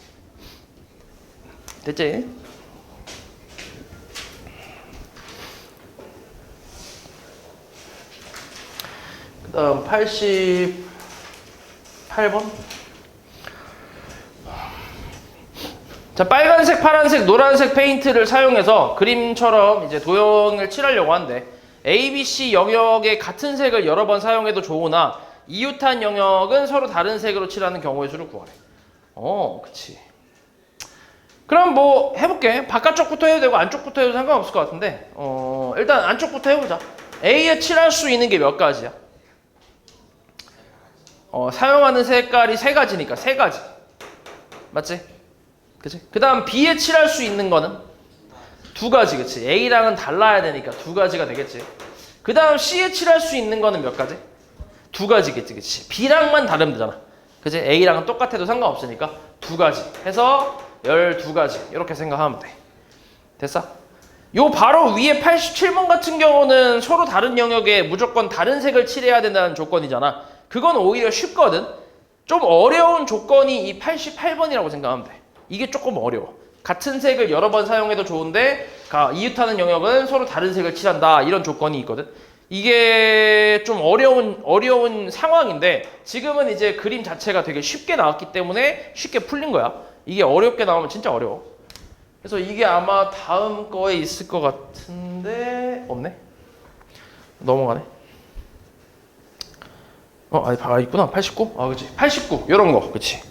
됐지? 그 다음 88번. 자, 빨간색, 파란색, 노란색 페인트를 사용해서 그림처럼 이제 도형을 칠하려고 하는데 A, B, C 영역의 같은 색을 여러 번 사용해도 좋으나 이웃한 영역은 서로 다른 색으로 칠하는 경우의 수를 구하래. 그치. 그럼 뭐 해볼게. 바깥쪽부터 해도 되고 안쪽부터 해도 상관없을 것 같은데 일단 안쪽부터 해보자. A에 칠할 수 있는 게 몇 가지야? 사용하는 색깔이 3가지니까 3가지. 맞지? 그치? 그 다음 B에 칠할 수 있는 거는 2가지, 그치? A랑은 달라야 되니까 2가지가 되겠지. 그 다음 C에 칠할 수 있는 거는 몇 가지? 2가지겠지, 그치? B랑만 다르면 되잖아. 그치? A랑은 똑같아도 상관없으니까 2가지 해서 12가지 이렇게 생각하면 돼. 됐어? 요 바로 위에 87번 같은 경우는 서로 다른 영역에 무조건 다른 색을 칠해야 된다는 조건이잖아. 그건 오히려 쉽거든. 좀 어려운 조건이 이 88번이라고 생각하면 돼. 이게 조금 어려워. 같은 색을 여러 번 사용해도 좋은데 이웃하는 영역은 서로 다른 색을 칠한다. 이런 조건이 있거든. 이게 좀 어려운 상황인데 지금은 이제 그림 자체가 되게 쉽게 나왔기 때문에 쉽게 풀린 거야. 이게 어렵게 나오면 진짜 어려워. 그래서 이게 아마 다음 거에 있을 것 같은데 없네? 넘어가네. 있구나. 89? 그치. 89 이런 거. 그치.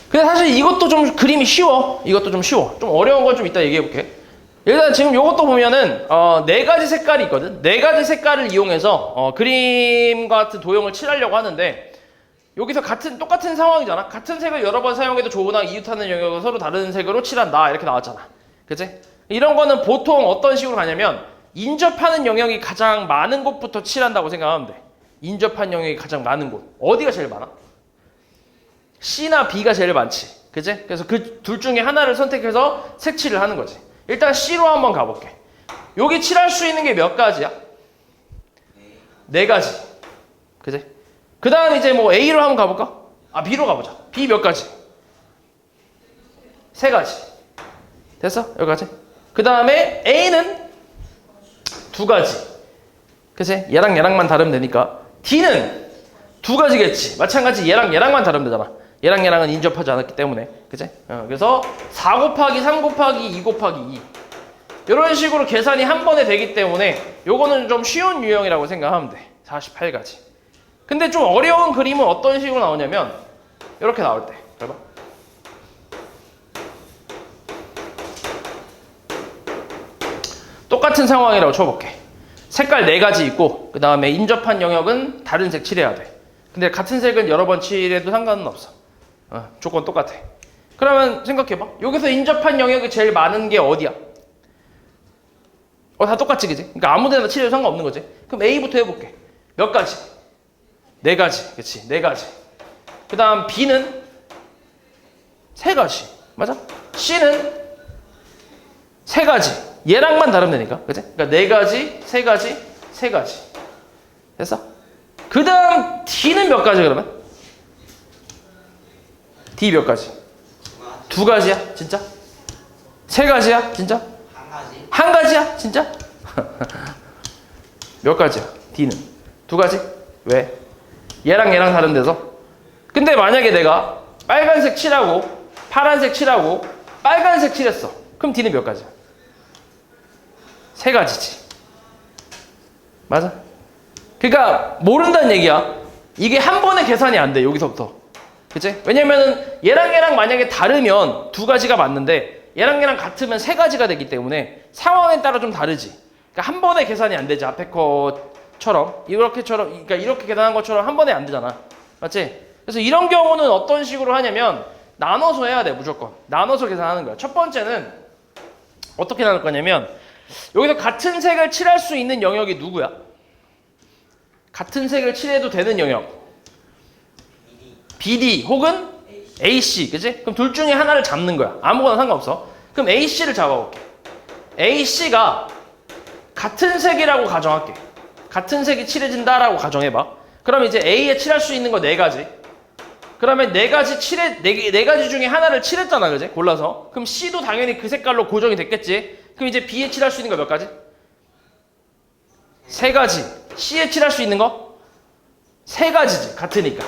근데 사실 이것도 좀 그림이 쉬워. 이것도 좀 쉬워. 좀 어려운 건 좀 이따 얘기해볼게. 일단 지금 이것도 보면은 4가지 색깔이 있거든. 4가지 색깔을 이용해서 그림과 같은 도형을 칠하려고 하는데 여기서 똑같은 상황이잖아. 같은 색을 여러 번 사용해도 좋으나 이웃하는 영역은 서로 다른 색으로 칠한다. 이렇게 나왔잖아. 그치? 이런 거는 보통 어떤 식으로 가냐면 인접하는 영역이 가장 많은 곳부터 칠한다고 생각하면 돼. 인접한 영역이 가장 많은 곳. 어디가 제일 많아? C나 B가 제일 많지. 그치? 그래서 그 둘 중에 하나를 선택해서 색칠을 하는 거지. 일단 C로 한번 가볼게. 여기 칠할 수 있는 게 몇 가지야? 네 가지. 그지? 그 다음 이제 뭐 A로 한번 가볼까? 아, B로 가보자. B 몇 가지? 세 가지. 됐어? 여기까지. 그 다음에 A는 두 가지. 그치? 얘랑만 다르면 되니까. D는 두 가지겠지. 마찬가지 얘랑만 다르면 되잖아. 얘랑은 인접하지 않았기 때문에. 그치? 그래서 4 곱하기 3 곱하기 2 곱하기 2. 이런 식으로 계산이 한 번에 되기 때문에 요거는 좀 쉬운 유형이라고 생각하면 돼. 48가지. 근데 좀 어려운 그림은 어떤 식으로 나오냐면 이렇게 나올 때. 봐봐. 똑같은 상황이라고 쳐볼게. 색깔 4가지 있고 그 다음에 인접한 영역은 다른 색 칠해야 돼. 근데 같은 색은 여러 번 칠해도 상관은 없어. 조건 똑같아. 그러면 생각해봐. 여기서 인접한 영역이 제일 많은 게 어디야? 다 똑같지, 그지? 그러니까 아무 데나 칠해도 상관없는 거지. 그럼 A부터 해볼게. 몇 가지? 4가지. 그치? 4가지. 그 다음 B는 3가지. 맞아? C는 3가지. 얘랑만 다르면 되니까. 그치? 그러니까 4가지, 3가지, 3가지. 됐어? 그 다음 D는 몇 가지 그러면? D 몇 가지? 2가지야? 진짜? 3가지야? 진짜? 한 가지야? 진짜? 몇 가지야? D는? 2가지? 왜? 얘랑 다른 데서? 근데 만약에 내가 빨간색 칠하고 파란색 칠하고 빨간색 칠했어. 그럼 D는 몇 가지야? 3가지지. 맞아? 그러니까 모른다는 얘기야. 이게 한 번에 계산이 안 돼. 여기서부터. 그치? 왜냐면은 얘랑 만약에 다르면 2가지가 맞는데 얘랑 같으면 3가지가 되기 때문에 상황에 따라 좀 다르지. 그러니까 한 번에 계산이 안 되지. 앞에 거처럼 그러니까 이렇게 계산한 것처럼 한 번에 안 되잖아. 맞지? 그래서 이런 경우는 어떤 식으로 하냐면 나눠서 해야 돼. 무조건 나눠서 계산하는 거야. 첫 번째는 어떻게 나눌 거냐면 여기서 같은 색을 칠할 수 있는 영역이 누구야? 같은 색을 칠해도 되는 영역 BD 혹은 AC. 그치? 그럼 둘 중에 하나를 잡는 거야. 아무거나 상관없어. 그럼 AC를 잡아볼게. AC가 같은 색이라고 가정할게. 같은 색이 칠해진다라고 가정해봐. 그럼 이제 A에 칠할 수 있는 거 4가지. 그러면 4가지 중에 하나를 칠했잖아. 그지? 골라서. 그럼 C도 당연히 그 색깔로 고정이 됐겠지. 그럼 이제 B에 칠할 수 있는 거 몇 가지? 3가지. C에 칠할 수 있는 거? 3가지지. 같으니까.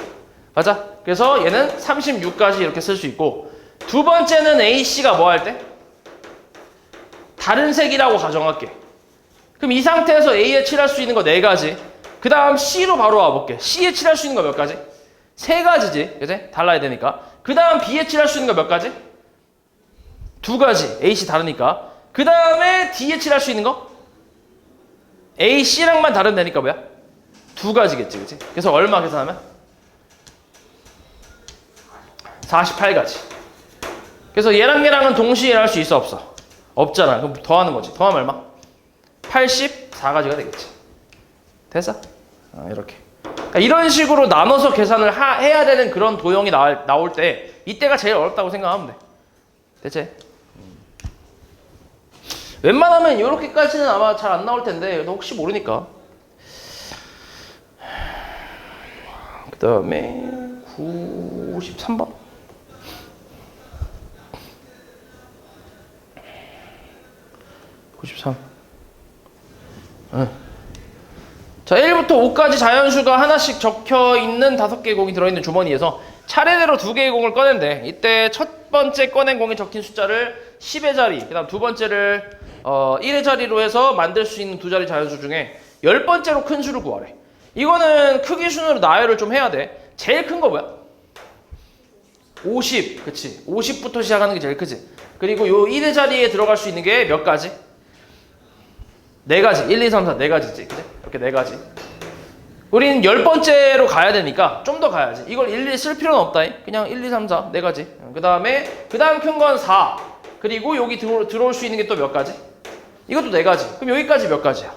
맞아? 그래서 얘는 36가지 이렇게 쓸 수 있고, 두 번째는 AC가 뭐 할 때? 다른 색이라고 가정할게. 그럼 이 상태에서 A에 칠할 수 있는 거 4가지. 그 다음 C로 바로 와볼게. C에 칠할 수 있는 거 몇 가지? 3가지지. 그치? 달라야 되니까. 그 다음 B에 칠할 수 있는 거 몇 가지? 2가지. AC 다르니까. 그 다음에 D에 칠할 수 있는 거? A, C랑만 다르면 되니까 뭐야? 2가지겠지. 그치? 그래서 얼마 계산하면? 48가지. 그래서 얘랑은 동시에 할 수 있어? 없어? 없잖아. 그럼 더하는 거지. 더하면 얼마? 84가지가 되겠지. 됐어? 이렇게. 그러니까 이런 식으로 나눠서 계산을 해야 되는 그런 도형이 나올 때 이때가 제일 어렵다고 생각하면 돼. 됐지? 웬만하면 이렇게까지는 아마 잘 안 나올 텐데 혹시 모르니까. 그 다음에 93번. 자, 1부터 5까지 자연수가 하나씩 적혀있는 5개의 공이 들어있는 주머니에서 차례대로 2개의 공을 꺼낸대. 이때 첫 번째 꺼낸 공에 적힌 숫자를 10의 자리, 그 다음 두 번째를 1의 자리로 해서 만들 수 있는 2자리 자연수 중에 10번째로 큰 수를 구하래. 이거는 크기 순으로 나열을 좀 해야 돼. 제일 큰 거 뭐야? 50. 그치? 50부터 시작하는 게 제일 크지. 그리고 요 1의 자리에 들어갈 수 있는 게 몇 가지? 4가지. 1, 2, 3, 4 4가지지. 그치? 이렇게 4가지. 우린 10번째로 가야 되니까 좀 더 가야지. 이걸 일일이 쓸 필요는 없다. 그냥 1, 2, 3, 4 4가지. 그 다음 큰 건 4. 그리고 여기 들어올 수 있는 게 또 몇 가지? 이것도 4가지. 그럼 여기까지 몇 가지야?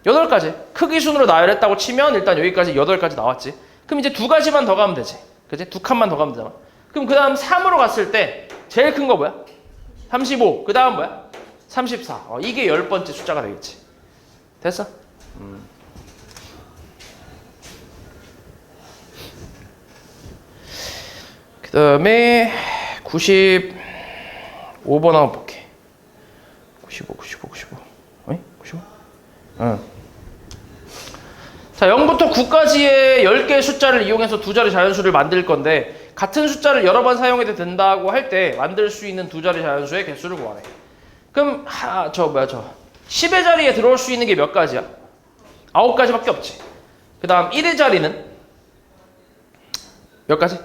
8가지. 크기 순으로 나열했다고 치면 일단 여기까지 8가지 나왔지. 그럼 이제 2가지만 더 가면 되지. 그치? 2칸만 더 가면 되잖아. 그럼 그 다음 3으로 갔을 때 제일 큰 거 뭐야? 35. 그 다음 뭐야? 34. 이게 10번째 숫자가 되겠지. 됐어? 그다음에 95번 한번 볼게. 95. 어이? 95? 응. 자, 0부터 9까지의 10개의 숫자를 이용해서 두 자리 자연수를 만들 건데 같은 숫자를 여러 번 사용해도 된다고 할 때 만들 수 있는 두 자리 자연수의 개수를 구하래. 그럼 10의 자리에 들어올 수 있는 게 몇 가지야? 9가지밖에 없지. 그 다음 1의 자리는 몇 가지?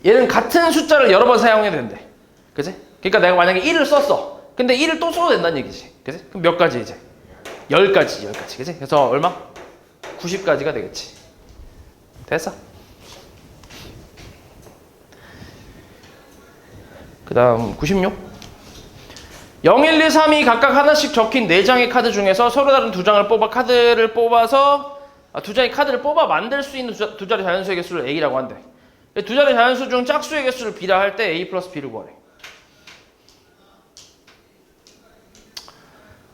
얘는 같은 숫자를 여러 번 사용해도 된대. 그치? 그러니까 내가 만약에 1을 썼어. 근데 1을 또 써도 된다는 얘기지. 그치? 그럼 몇 가지 이제? 10가지. 그치? 그래서 얼마? 90가지가 되겠지. 됐어? 그 다음 96. 0, 1, 2, 3이 각각 하나씩 적힌 4장의 카드 중에서 서로 다른 두 장을 뽑아 두 장의 카드를 뽑아 만들 수 있는 두 자리 자연수의 개수를 A라고 한대. 두 자리 자연수 중 짝수의 개수를 B라 할 때 A 플러스 B를 구하래.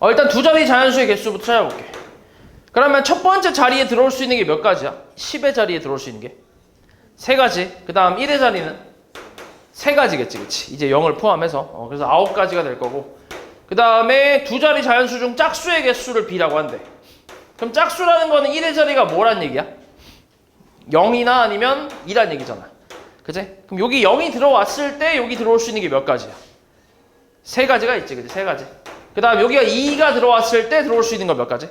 일단 두 자리 자연수의 개수부터 찾아볼게. 그러면 첫 번째 자리에 들어올 수 있는 게 몇 가지야? 10의 자리에 들어올 수 있는 게 3가지. 그 다음 1의 자리는 3가지겠지, 그치? 이제 0을 포함해서. 그래서 9가지가 될 거고. 그 다음에 두 자리 자연수 중 짝수의 개수를 B라고 한대. 그럼 짝수라는 거는 1의 자리가 뭐란 얘기야? 0이나 아니면 2란 얘기잖아. 그치? 그럼 여기 0이 들어왔을 때 여기 들어올 수 있는 게 몇 가지야? 3가지가 있지, 그치? 3가지. 그 다음 여기가 2가 들어왔을 때 들어올 수 있는 거 몇 가지?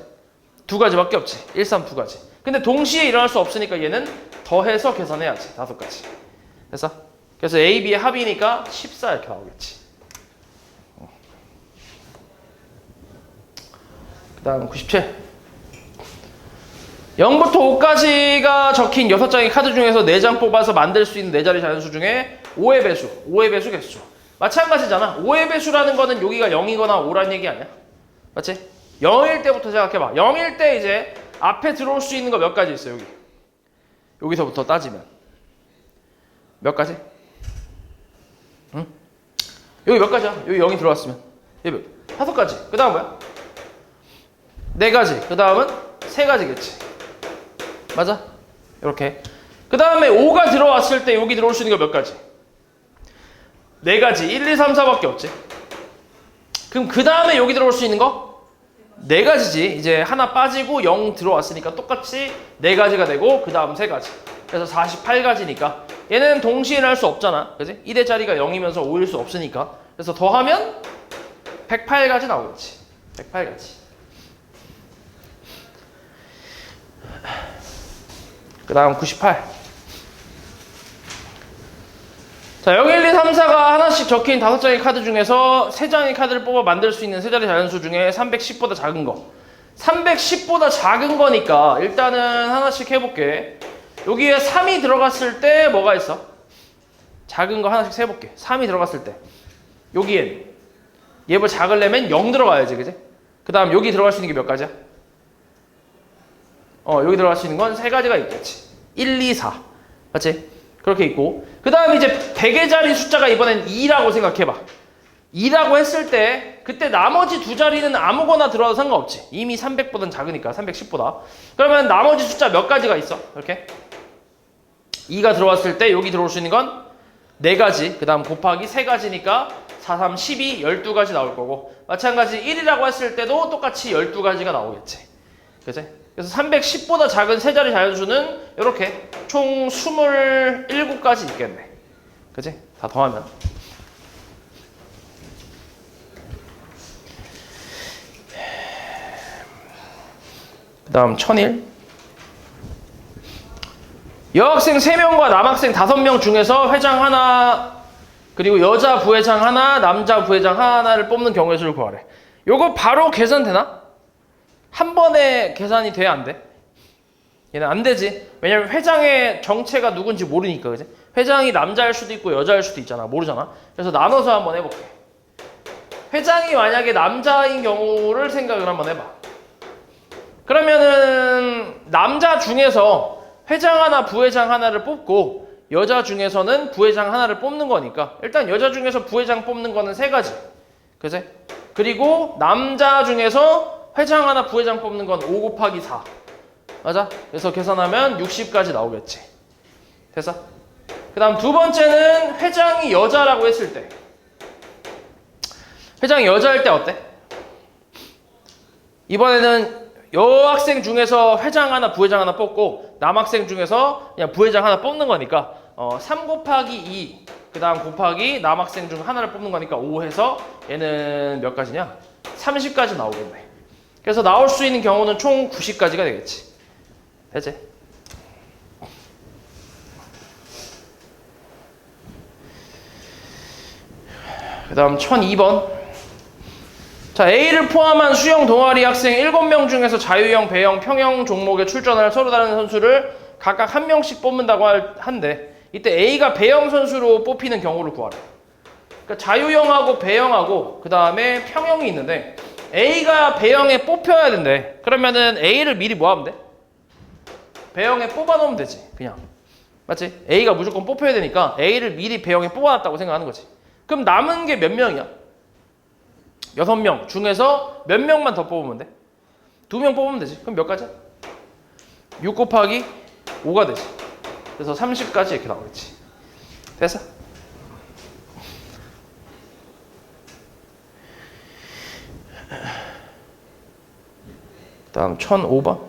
2가지밖에 없지. 1, 3, 2가지. 근데 동시에 일어날 수 없으니까 얘는 더해서 계산해야지. 5가지. 됐어? 그래서 A, B의 합이니까 14 이렇게 나오겠지. 그 다음 97. 0부터 5까지가 적힌 6장의 카드 중에서 4장 뽑아서 만들 수 있는 4자리 자연수 중에 5의 배수 개수. 마찬가지잖아. 5의 배수라는 거는 여기가 0이거나 5란 얘기 아니야? 맞지? 0일 때부터 생각해봐. 0일 때 이제 앞에 들어올 수 있는 거 몇 가지 있어, 여기. 여기서부터 따지면. 몇 가지? 응? 여기 몇 가지야? 여기 0이 들어왔으면. 여기 5가지. 그 다음 뭐야? 4가지. 그 다음은 3가지겠지. 맞아? 이렇게. 그 다음에 5가 들어왔을 때 여기 들어올 수 있는 거 몇 가지? 4가지. 1, 2, 3, 4밖에 없지. 그럼 그 다음에 여기 들어올 수 있는 거? 4가지지. 이제 하나 빠지고 0 들어왔으니까 똑같이 4가지가 되고 그 다음 3가지. 그래서 48가지니까 얘는 동시에 할 수 없잖아. 그치? 1의 자리가 0이면서 5일 수 없으니까. 그래서 더하면 108가지 나오겠지. 108가지. 그 다음 98. 자, 0, 1, 2, 3, 4가 하나씩 적힌 5장의 카드 중에서 3장의 카드를 뽑아 만들 수 있는 3자리 자연수 중에 310보다 작은 거. 310보다 작은 거니까 일단은 하나씩 해볼게. 여기에 3이 들어갔을 때 뭐가 있어? 작은 거 하나씩 세볼게. 3이 들어갔을 때 여기엔 얘를 작으려면 0 들어가야지, 그지? 그 다음 여기 들어갈 수 있는 게 몇 가지야? 여기 들어갈 수 있는 건 3가지가 있겠지. 1, 2, 4. 맞지? 그렇게 있고. 그 다음에 이제 100의 자리 숫자가 이번엔 2라고 생각해봐. 2라고 했을 때 그때 나머지 두 자리는 아무거나 들어와도 상관없지. 이미 300보다는 작으니까 310보다. 그러면 나머지 숫자 몇 가지가 있어? 이렇게 2가 들어왔을 때 여기 들어올 수 있는 건 4가지. 그 다음 곱하기 3가지니까 4, 3, 12, 12가지 나올 거고. 마찬가지 1이라고 했을 때도 똑같이 12가지가 나오겠지. 그치? 그래서 310보다 작은 3자리 자연수는 이렇게 총 27가지 있겠네. 그치? 다 더하면. 그 다음 1001. 여학생 3명과 남학생 5명 중에서 회장 하나, 그리고 여자 부회장 하나, 남자 부회장 하나를 뽑는 경우의 수를 구하래. 요거 바로 계산되나? 한 번에 계산이 돼, 안 돼? 얘는 안 되지. 왜냐면 회장의 정체가 누군지 모르니까, 그지? 회장이 남자일 수도 있고 여자일 수도 있잖아. 모르잖아. 그래서 나눠서 한번 해볼게. 회장이 만약에 남자인 경우를 생각을 한번 해봐. 그러면은 남자 중에서 회장 하나, 부회장 하나를 뽑고 여자 중에서는 부회장 하나를 뽑는 거니까 일단 여자 중에서 부회장 뽑는 거는 3가지. 그지? 그리고 남자 중에서 회장 하나, 부회장 뽑는 건 5 곱하기 4. 맞아? 그래서 계산하면 60까지 나오겠지. 됐어? 그 그 다음 두 번째는 회장이 여자라고 했을 때. 회장이 여자일 때 어때? 이번에는 여학생 중에서 회장 하나, 부회장 하나 뽑고 남학생 중에서 그냥 부회장 하나 뽑는 거니까 3 곱하기 2, 그 다음 곱하기 남학생 중 하나를 뽑는 거니까 5 해서 얘는 몇 가지냐? 30까지 나오겠네. 그래서 나올 수 있는 경우는 총 90까지가 되겠지. 되지? 그 다음 1002번. 자, A를 포함한 수영 동아리 학생 7명 중에서 자유형, 배영, 평영 종목에 출전할 서로 다른 선수를 각각 한 명씩 뽑는다고 한데 이때 A가 배영 선수로 뽑히는 경우를 구하래. 그러니까 자유형하고 배영하고 그 다음에 평영이 있는데 A가 배영에 뽑혀야 된대. 그러면은 A를 미리 뭐 하면 돼? 배영에 뽑아 놓으면 되지. 그냥. 맞지? A가 무조건 뽑혀야 되니까 A를 미리 배영에 뽑아놨다고 생각하는 거지. 그럼 남은 게 몇 명이야? 6명 중에서 몇 명만 더 뽑으면 돼? 2명 뽑으면 되지. 그럼 몇 가지야? 6 곱하기 5가 되지. 그래서 30까지 이렇게 나오겠지. 됐어? 다음 1005번.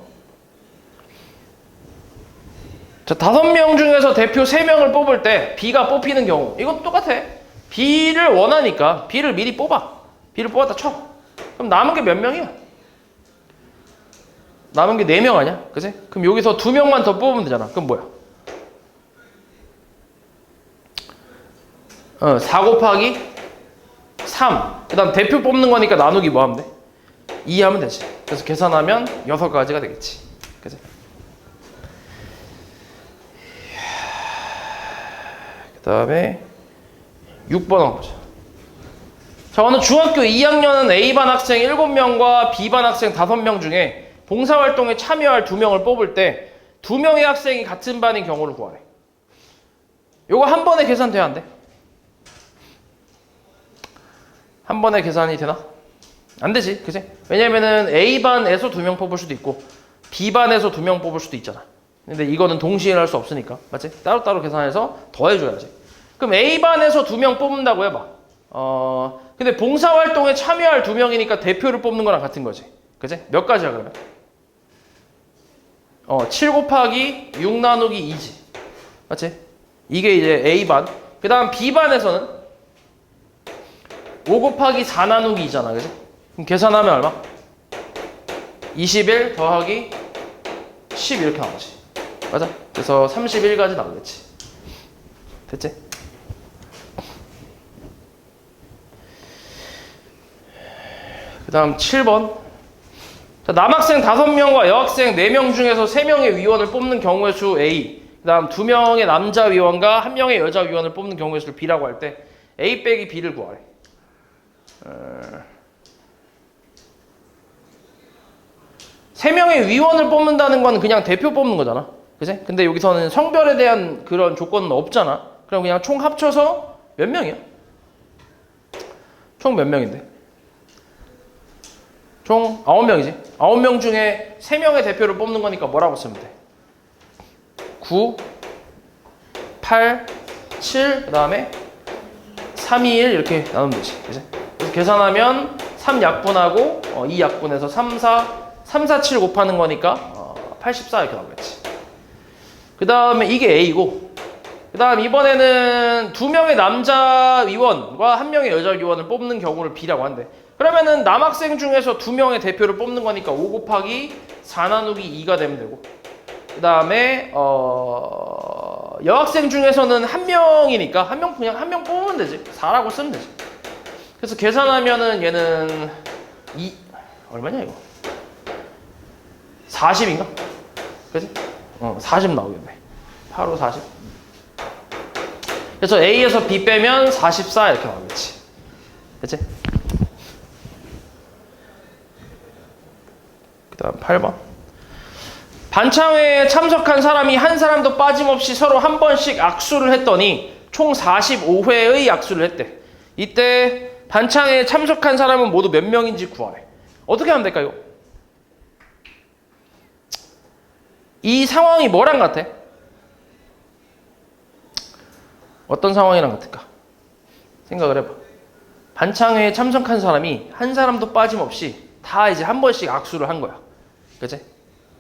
자, 5명 중에서 대표 3명을 뽑을 때 B가 뽑히는 경우 이것도 똑같아. B를 원하니까 B를 미리 뽑아. B를 뽑았다 쳐. 그럼 남은 게 몇 명이야? 남은 게 4명 아니야? 그치? 그럼 여기서 2명만 더 뽑으면 되잖아. 그럼 뭐야? 4 곱하기 3. 그 다음 대표 뽑는 거니까 나누기 뭐 하면 돼? 2 하면 되지. 그래서 계산하면 6가지가 되겠지. 그치? 그 다음에 6번 한번 보자. 자, 어느 중학교 2학년은 A반 학생 7명과 B반 학생 5명 중에 봉사활동에 참여할 2명을 뽑을 때 2명의 학생이 같은 반인 경우를 구하래. 요거 한 번에 계산돼야 안 돼? 한 번에 계산이 되나? 안 되지, 그치? 왜냐면은 A반에서 2명 뽑을 수도 있고 B반에서 2명 뽑을 수도 있잖아. 근데 이거는 동시에 할 수 없으니까, 맞지? 따로따로 계산해서 더해줘야지. 그럼 A반에서 2명 뽑는다고 해봐. 근데 봉사활동에 참여할 2명이니까 대표를 뽑는 거랑 같은 거지. 그치? 몇 가지야, 그러면? 7 곱하기 6 나누기 2지. 맞지? 이게 이제 A반. 그 다음 B반에서는 5 곱하기 4 나누기 2잖아. 그치? 그럼 계산하면 얼마? 21 더하기 10 이렇게 나오지. 맞아? 그래서 31까지 나오겠지. 됐지? 그 다음 7번. 자, 남학생 5명과 여학생 4명 중에서 3명의 위원을 뽑는 경우의 수 A. 그 다음 2명의 남자 위원과 1명의 여자 위원을 뽑는 경우의 수를 B라고 할 때 A 빼기 B를 구하래. 3명의 위원을 뽑는다는 건 그냥 대표 뽑는 거잖아. 그치? 근데 여기서는 성별에 대한 그런 조건은 없잖아. 그럼 그냥 총 합쳐서 몇 명이야? 총 몇 명인데? 총 9명이지. 9명 중에 3명의 대표를 뽑는 거니까 뭐라고 쓰면 돼? 9, 8, 7, 그 다음에 3, 2, 1 이렇게 나누면 되지. 그치? 그래서 계산하면 3 약분하고 2 약분해서 3, 4, 7 곱하는 거니까 84 이렇게 나오겠지. 그 다음에 이게 A고, 그 다음 이번에는 2명의 남자 위원과 1명의 여자 위원을 뽑는 경우를 B라고 한대. 그러면은 남학생 중에서 2명의 대표를 뽑는 거니까 5 곱하기 4 나누기 2가 되면 되고, 그 다음에 여학생 중에서는 1명이니까 그냥 1명 뽑으면 되지. 4라고 쓰면 되지. 그래서 계산하면은 얘는 얼마냐 이거? 40인가? 그치? 40 나오겠네. 8, 5, 40. 그래서 A에서 B 빼면 44 이렇게 나오겠지. 그치? 그 다음 8번. 반창회에 참석한 사람이 한 사람도 빠짐없이 서로 한 번씩 악수를 했더니 총 45회의 악수를 했대. 이때 반창회에 참석한 사람은 모두 몇 명인지 구하래. 어떻게 하면 될까요? 이 상황이 뭐랑 같아? 어떤 상황이랑 같을까? 생각을 해봐. 반창회에 참석한 사람이 한 사람도 빠짐없이 다 이제 한 번씩 악수를 한 거야. 그치?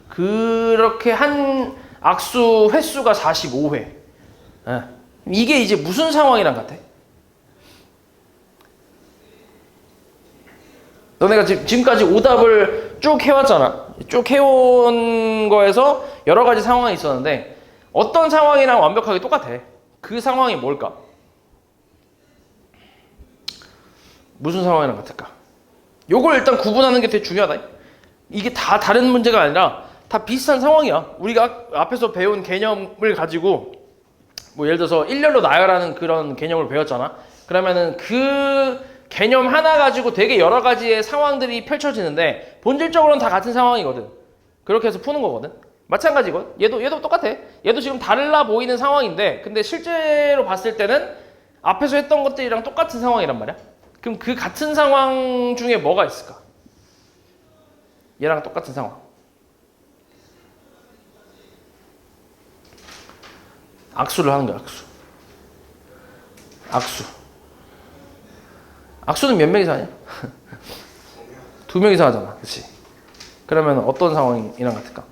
그렇게 한 악수 횟수가 45회. 이게 이제 무슨 상황이랑 같아? 너네가 지금까지 오답을 쭉 해왔잖아. 쭉 해온 거에서 여러 가지 상황이 있었는데 어떤 상황이랑 완벽하게 똑같아. 그 상황이 뭘까? 무슨 상황이랑 같을까? 요걸 일단 구분하는 게 되게 중요하다. 이게 다 다른 문제가 아니라 다 비슷한 상황이야. 우리가 앞에서 배운 개념을 가지고 뭐 예를 들어서 일렬로 나열하는 그런 개념을 배웠잖아. 그러면은 그 개념 하나 가지고 되게 여러 가지의 상황들이 펼쳐지는데 본질적으로는 다 같은 상황이거든. 그렇게 해서 푸는 거거든. 마찬가지거든. 얘도 똑같아. 얘도 지금 달라 보이는 상황인데 근데 실제로 봤을 때는 앞에서 했던 것들이랑 똑같은 상황이란 말이야. 그럼 그 같은 상황 중에 뭐가 있을까? 얘랑 똑같은 상황. 악수를 하는 거야, 악수. 악수. 악수는 몇 명이서 하냐? 2명이서 하잖아. 그치? 그러면 어떤 상황이랑 같을까?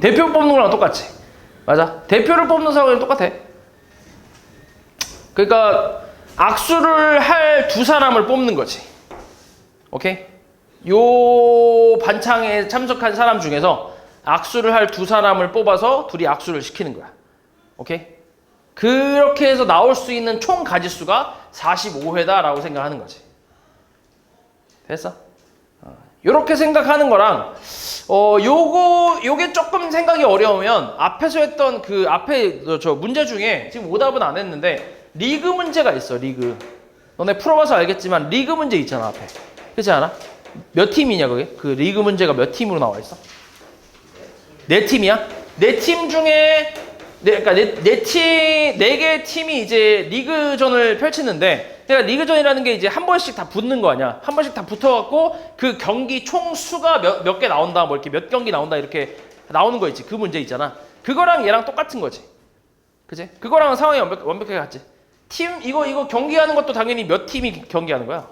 대표 뽑는 거랑 똑같지. 맞아. 대표를 뽑는 상황이랑 똑같아. 그러니까 악수를 할 두 사람을 뽑는 거지. 오케이? 요 반창에 참석한 사람 중에서 악수를 할 두 사람을 뽑아서 둘이 악수를 시키는 거야. 오케이? 그렇게 해서 나올 수 있는 총 가지수가 45회다라고 생각하는 거지. 됐어? 요렇게 생각하는 거랑 요게 조금 생각이 어려우면 앞에서 했던 그 앞에 저 문제 중에 지금 오답은 안 했는데 리그 문제가 있어. 리그. 너네 풀어봐서 알겠지만 리그 문제 있잖아 앞에. 그렇지 않아? 몇 팀이냐 그게? 그 리그 문제가 몇 팀으로 나와 있어? 4팀이야? 4팀 중에 그러니까 네 개의 팀이 이제 리그전을 펼치는데 그러니까 리그전이라는 게 이제 한 번씩 다 붙는 거 아니야? 한 번씩 다 붙어갖고 그 경기 총 수가 몇 개 나온다, 뭐 이렇게 몇 경기 나온다 이렇게 나오는 거 있지. 그 문제 있잖아. 그거랑 얘랑 똑같은 거지. 그치? 그거랑 상황이 완벽하게 같지. 팀 이거 경기하는 것도 당연히 몇 팀이 경기하는 거야?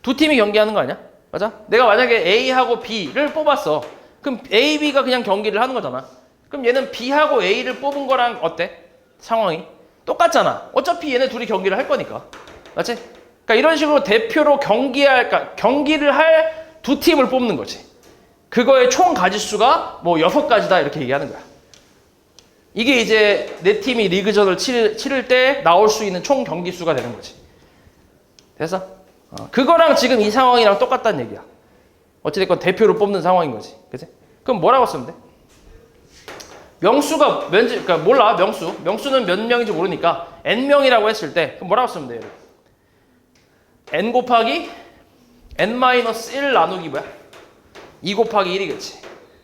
2팀이 경기하는 거 아니야? 맞아? 내가 만약에 A하고 B를 뽑았어. 그럼 A, B가 그냥 경기를 하는 거잖아. 그럼 얘는 B하고 A를 뽑은 거랑 어때? 상황이? 똑같잖아. 어차피 얘네 둘이 경기를 할 거니까. 맞지? 그러니까 이런 식으로 대표로 그러니까 경기를 할 두 팀을 뽑는 거지. 그거의 총 가지수가 뭐 6가지다 이렇게 얘기하는 거야. 이게 이제 네 팀이 리그전을 치를 때 나올 수 있는 총 경기 수가 되는 거지. 됐어? 그거랑 지금 이 상황이랑 똑같다는 얘기야. 어찌됐건 대표를 뽑는 상황인 거지. 그치? 그럼 뭐라고 쓰면 돼? 명수가 그러니까 몰라. 명수는 몇 명인지 모르니까 n명이라고 했을 때 그럼 뭐라고 쓰면 돼요? n 곱하기 n-1 나누기 뭐야? 2 곱하기 1이겠지.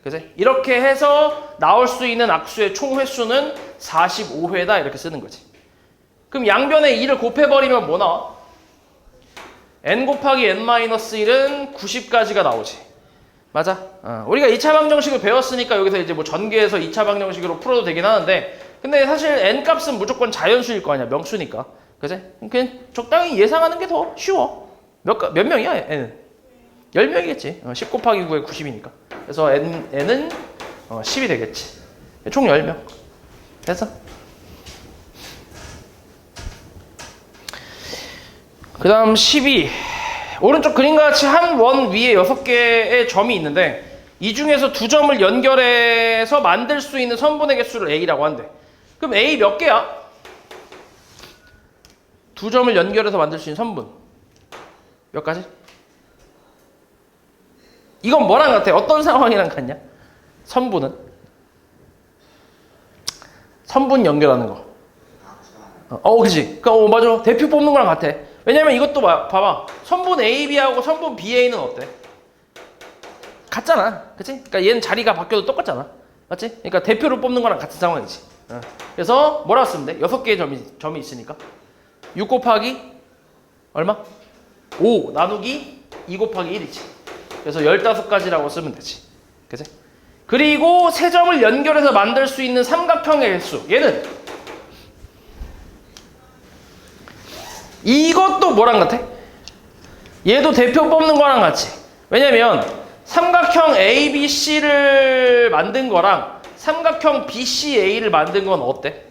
그치? 이렇게 해서 나올 수 있는 악수의 총 횟수는 45회다 이렇게 쓰는 거지. 그럼 양변에 2를 곱해버리면 뭐 나와? n 곱하기 n-1은 90까지가 나오지. 맞아? 우리가 2차 방정식을 배웠으니까 여기서 이제 뭐 전개해서 2차 방정식으로 풀어도 되긴 하는데 근데 사실 n 값은 무조건 자연수일 거 아니야. 명수니까. 그치? 그냥 적당히 예상하는 게 더 쉬워. 몇 명이야 n은? 10명이겠지. 10 곱하기 9에 90이니까. 그래서 n은 10이 되겠지. 총 10명. 됐어? 그 다음 12. 오른쪽 그림과 같이 한 원 위에 6개의 점이 있는데 이 중에서 2점을 연결해서 만들 수 있는 선분의 개수를 A라고 한대. 그럼 A 몇 개야? 2점을 연결해서 만들 수 있는 선분 몇 가지? 이건 뭐랑 같아? 어떤 상황이랑 같냐? 선분은? 선분 연결하는 거. 그치? 맞아. 대표 뽑는 거랑 같아. 왜냐면 이것도 봐봐. 선분 AB하고 선분 BA는 어때? 같잖아. 그치? 그러니까 얘는 자리가 바뀌어도 똑같잖아. 맞지? 그러니까 대표를 뽑는 거랑 같은 상황이지. 그래서 뭐라고 쓰면 돼? 6개의 점이 있으니까. 6 곱하기 얼마? 5 나누기 2 곱하기 1이지. 그래서 15가지라고 쓰면 되지. 그치? 그리고 세 점을 연결해서 만들 수 있는 삼각형의 개수. 얘는 이것도 뭐랑 같아? 얘도 대표 뽑는 거랑 같이. 왜냐면 삼각형 ABC를 만든 거랑 삼각형 BCA를 만든 건 어때?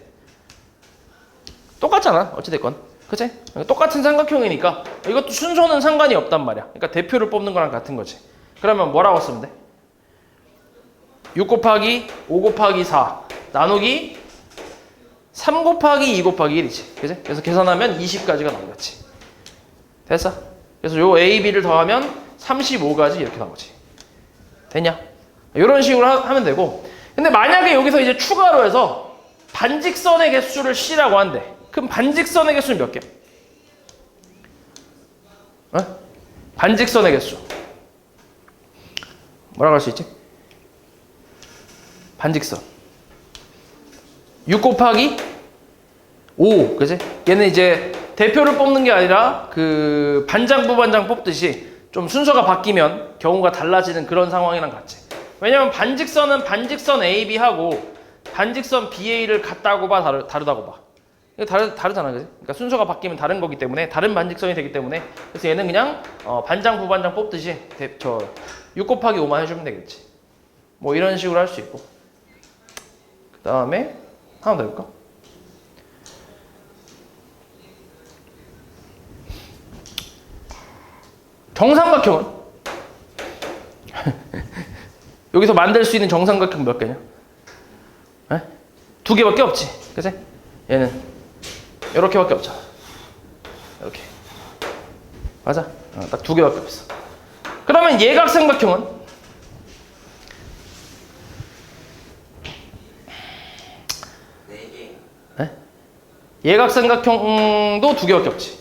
똑같잖아. 어찌됐건. 그치? 똑같은 삼각형이니까 이것도 순서는 상관이 없단 말이야. 그러니까 대표를 뽑는 거랑 같은 거지. 그러면 뭐라고 쓰면 돼? 6 곱하기 5 곱하기 4 나누기 3 곱하기 2 곱하기 1이지. 그치? 그래서 계산하면 20가지가 나오겠지. 됐어? 그래서 요 A, B를 더하면 35가지 이렇게 나오지. 됐냐? 이런 식으로 하면 되고. 근데 만약에 여기서 이제 추가로 해서 반직선의 개수를 C라고 한대. 그럼 반직선의 개수는 몇 개? 어? 반직선의 개수. 뭐라고 할 수 있지? 반직선. 6 곱하기 5, 그지? 얘는 이제 대표를 뽑는 게 아니라 그 반장 부반장 뽑듯이 좀 순서가 바뀌면 경우가 달라지는 그런 상황이랑 같지. 왜냐면 반직선은 반직선 AB하고 반직선 BA를 같다고 봐, 다르다고 봐. 이거 다르잖아, 그지? 그러니까 순서가 바뀌면 다른 거기 때문에 다른 반직선이 되기 때문에 그래서 얘는 그냥 반장 부반장 뽑듯이 6 곱하기 5만 해주면 되겠지. 뭐 이런 식으로 할 수 있고. 그 다음에 하나 더 해볼까? 정삼각형은? 여기서 만들 수 있는 정삼각형 몇 개냐? 에? 2개밖에 없지. 그치? 얘는 이렇게밖에 없잖아. 이렇게. 맞아? 딱 2개밖에 없어. 그러면 예각삼각형은? 예각삼각형도 2개밖에 없지.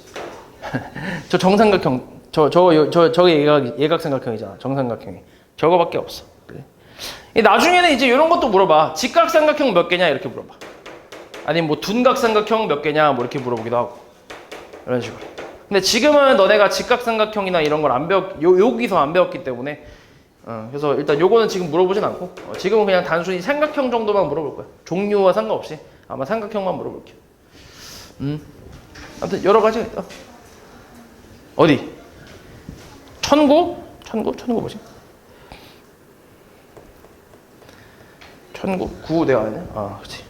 저 정삼각형, 저게 예각삼각형이잖아. 정삼각형이. 저거밖에 없어. 그래. 나중에는 이제 이런 것도 물어봐. 직각삼각형 몇 개냐? 이렇게 물어봐. 아니면 뭐 둔각삼각형 몇 개냐? 뭐 이렇게 물어보기도 하고. 이런 식으로. 근데 지금은 너네가 직각삼각형이나 이런 걸 여기서 안 배웠기 때문에 그래서 일단 요거는 지금 물어보진 않고 지금은 그냥 단순히 삼각형 정도만 물어볼 거야. 종류와 상관없이 아마 삼각형만 물어볼게요. 아무튼 여러 가지가 있다. 어디? 천구 뭐지? 천구? 9 내가 아니야? 그렇지.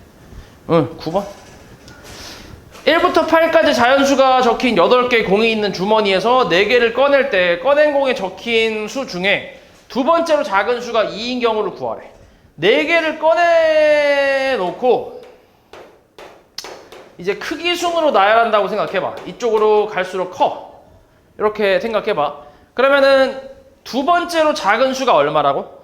9번. 1부터 8까지 자연수가 적힌 8개의 공이 있는 주머니에서 4개를 꺼낼 때 꺼낸 공에 적힌 수 중에 두 번째로 작은 수가 2인 경우를 구하래. 4개를 꺼내놓고 이제 크기 순으로 나열한다고 생각해봐. 이쪽으로 갈수록 커. 이렇게 생각해봐. 그러면은 두 번째로 작은 수가 얼마라고?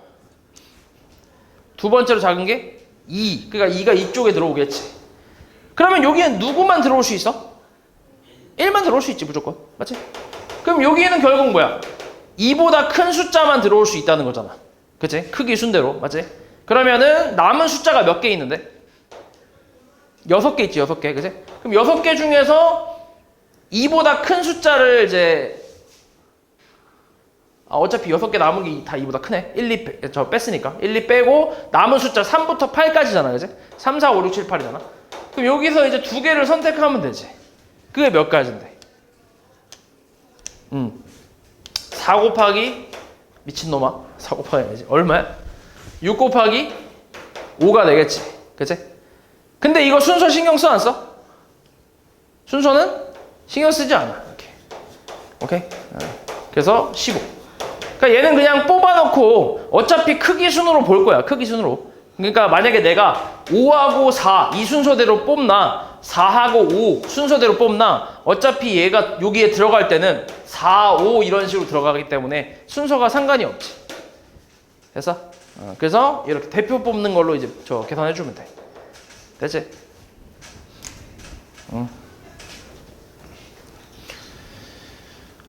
두 번째로 작은 게 2. 그러니까 2가 이쪽에 들어오겠지. 그러면 여기는 누구만 들어올 수 있어? 1만 들어올 수 있지 무조건. 맞지? 그럼 여기는 결국 뭐야? 2보다 큰 숫자만 들어올 수 있다는 거잖아. 그치? 크기 순대로. 맞지? 그러면은 남은 숫자가 몇 개 있는데? 6개 있지, 6개. 그치? 그럼 6개 중에서 2보다 큰 숫자를 이제 어차피 6개 남은 게 다 2보다 크네. 1, 2 저 뺐으니까. 1, 2 빼고 남은 숫자 3부터 8까지잖아. 그치? 3, 4, 5, 6, 7, 8이잖아. 그럼 여기서 이제 2개를 선택하면 되지. 그게 몇 가지인데? 4 곱하기 미친놈아. 4 곱하기 아니지. 얼마야? 6 곱하기 5가 되겠지. 그치? 근데 이거 순서 신경 써, 안 써? 순서는 신경 쓰지 않아. 이렇게. 오케이? 그래서 15. 그러니까 얘는 그냥 뽑아놓고 어차피 크기 순으로 볼 거야. 크기 순으로. 그러니까 만약에 내가 5하고 4 이 순서대로 뽑나 4하고 5 순서대로 뽑나 어차피 얘가 여기에 들어갈 때는 4, 5 이런 식으로 들어가기 때문에 순서가 상관이 없지. 됐어? 그래서 이렇게 대표 뽑는 걸로 이제 저 계산해주면 돼. 됐지? 응.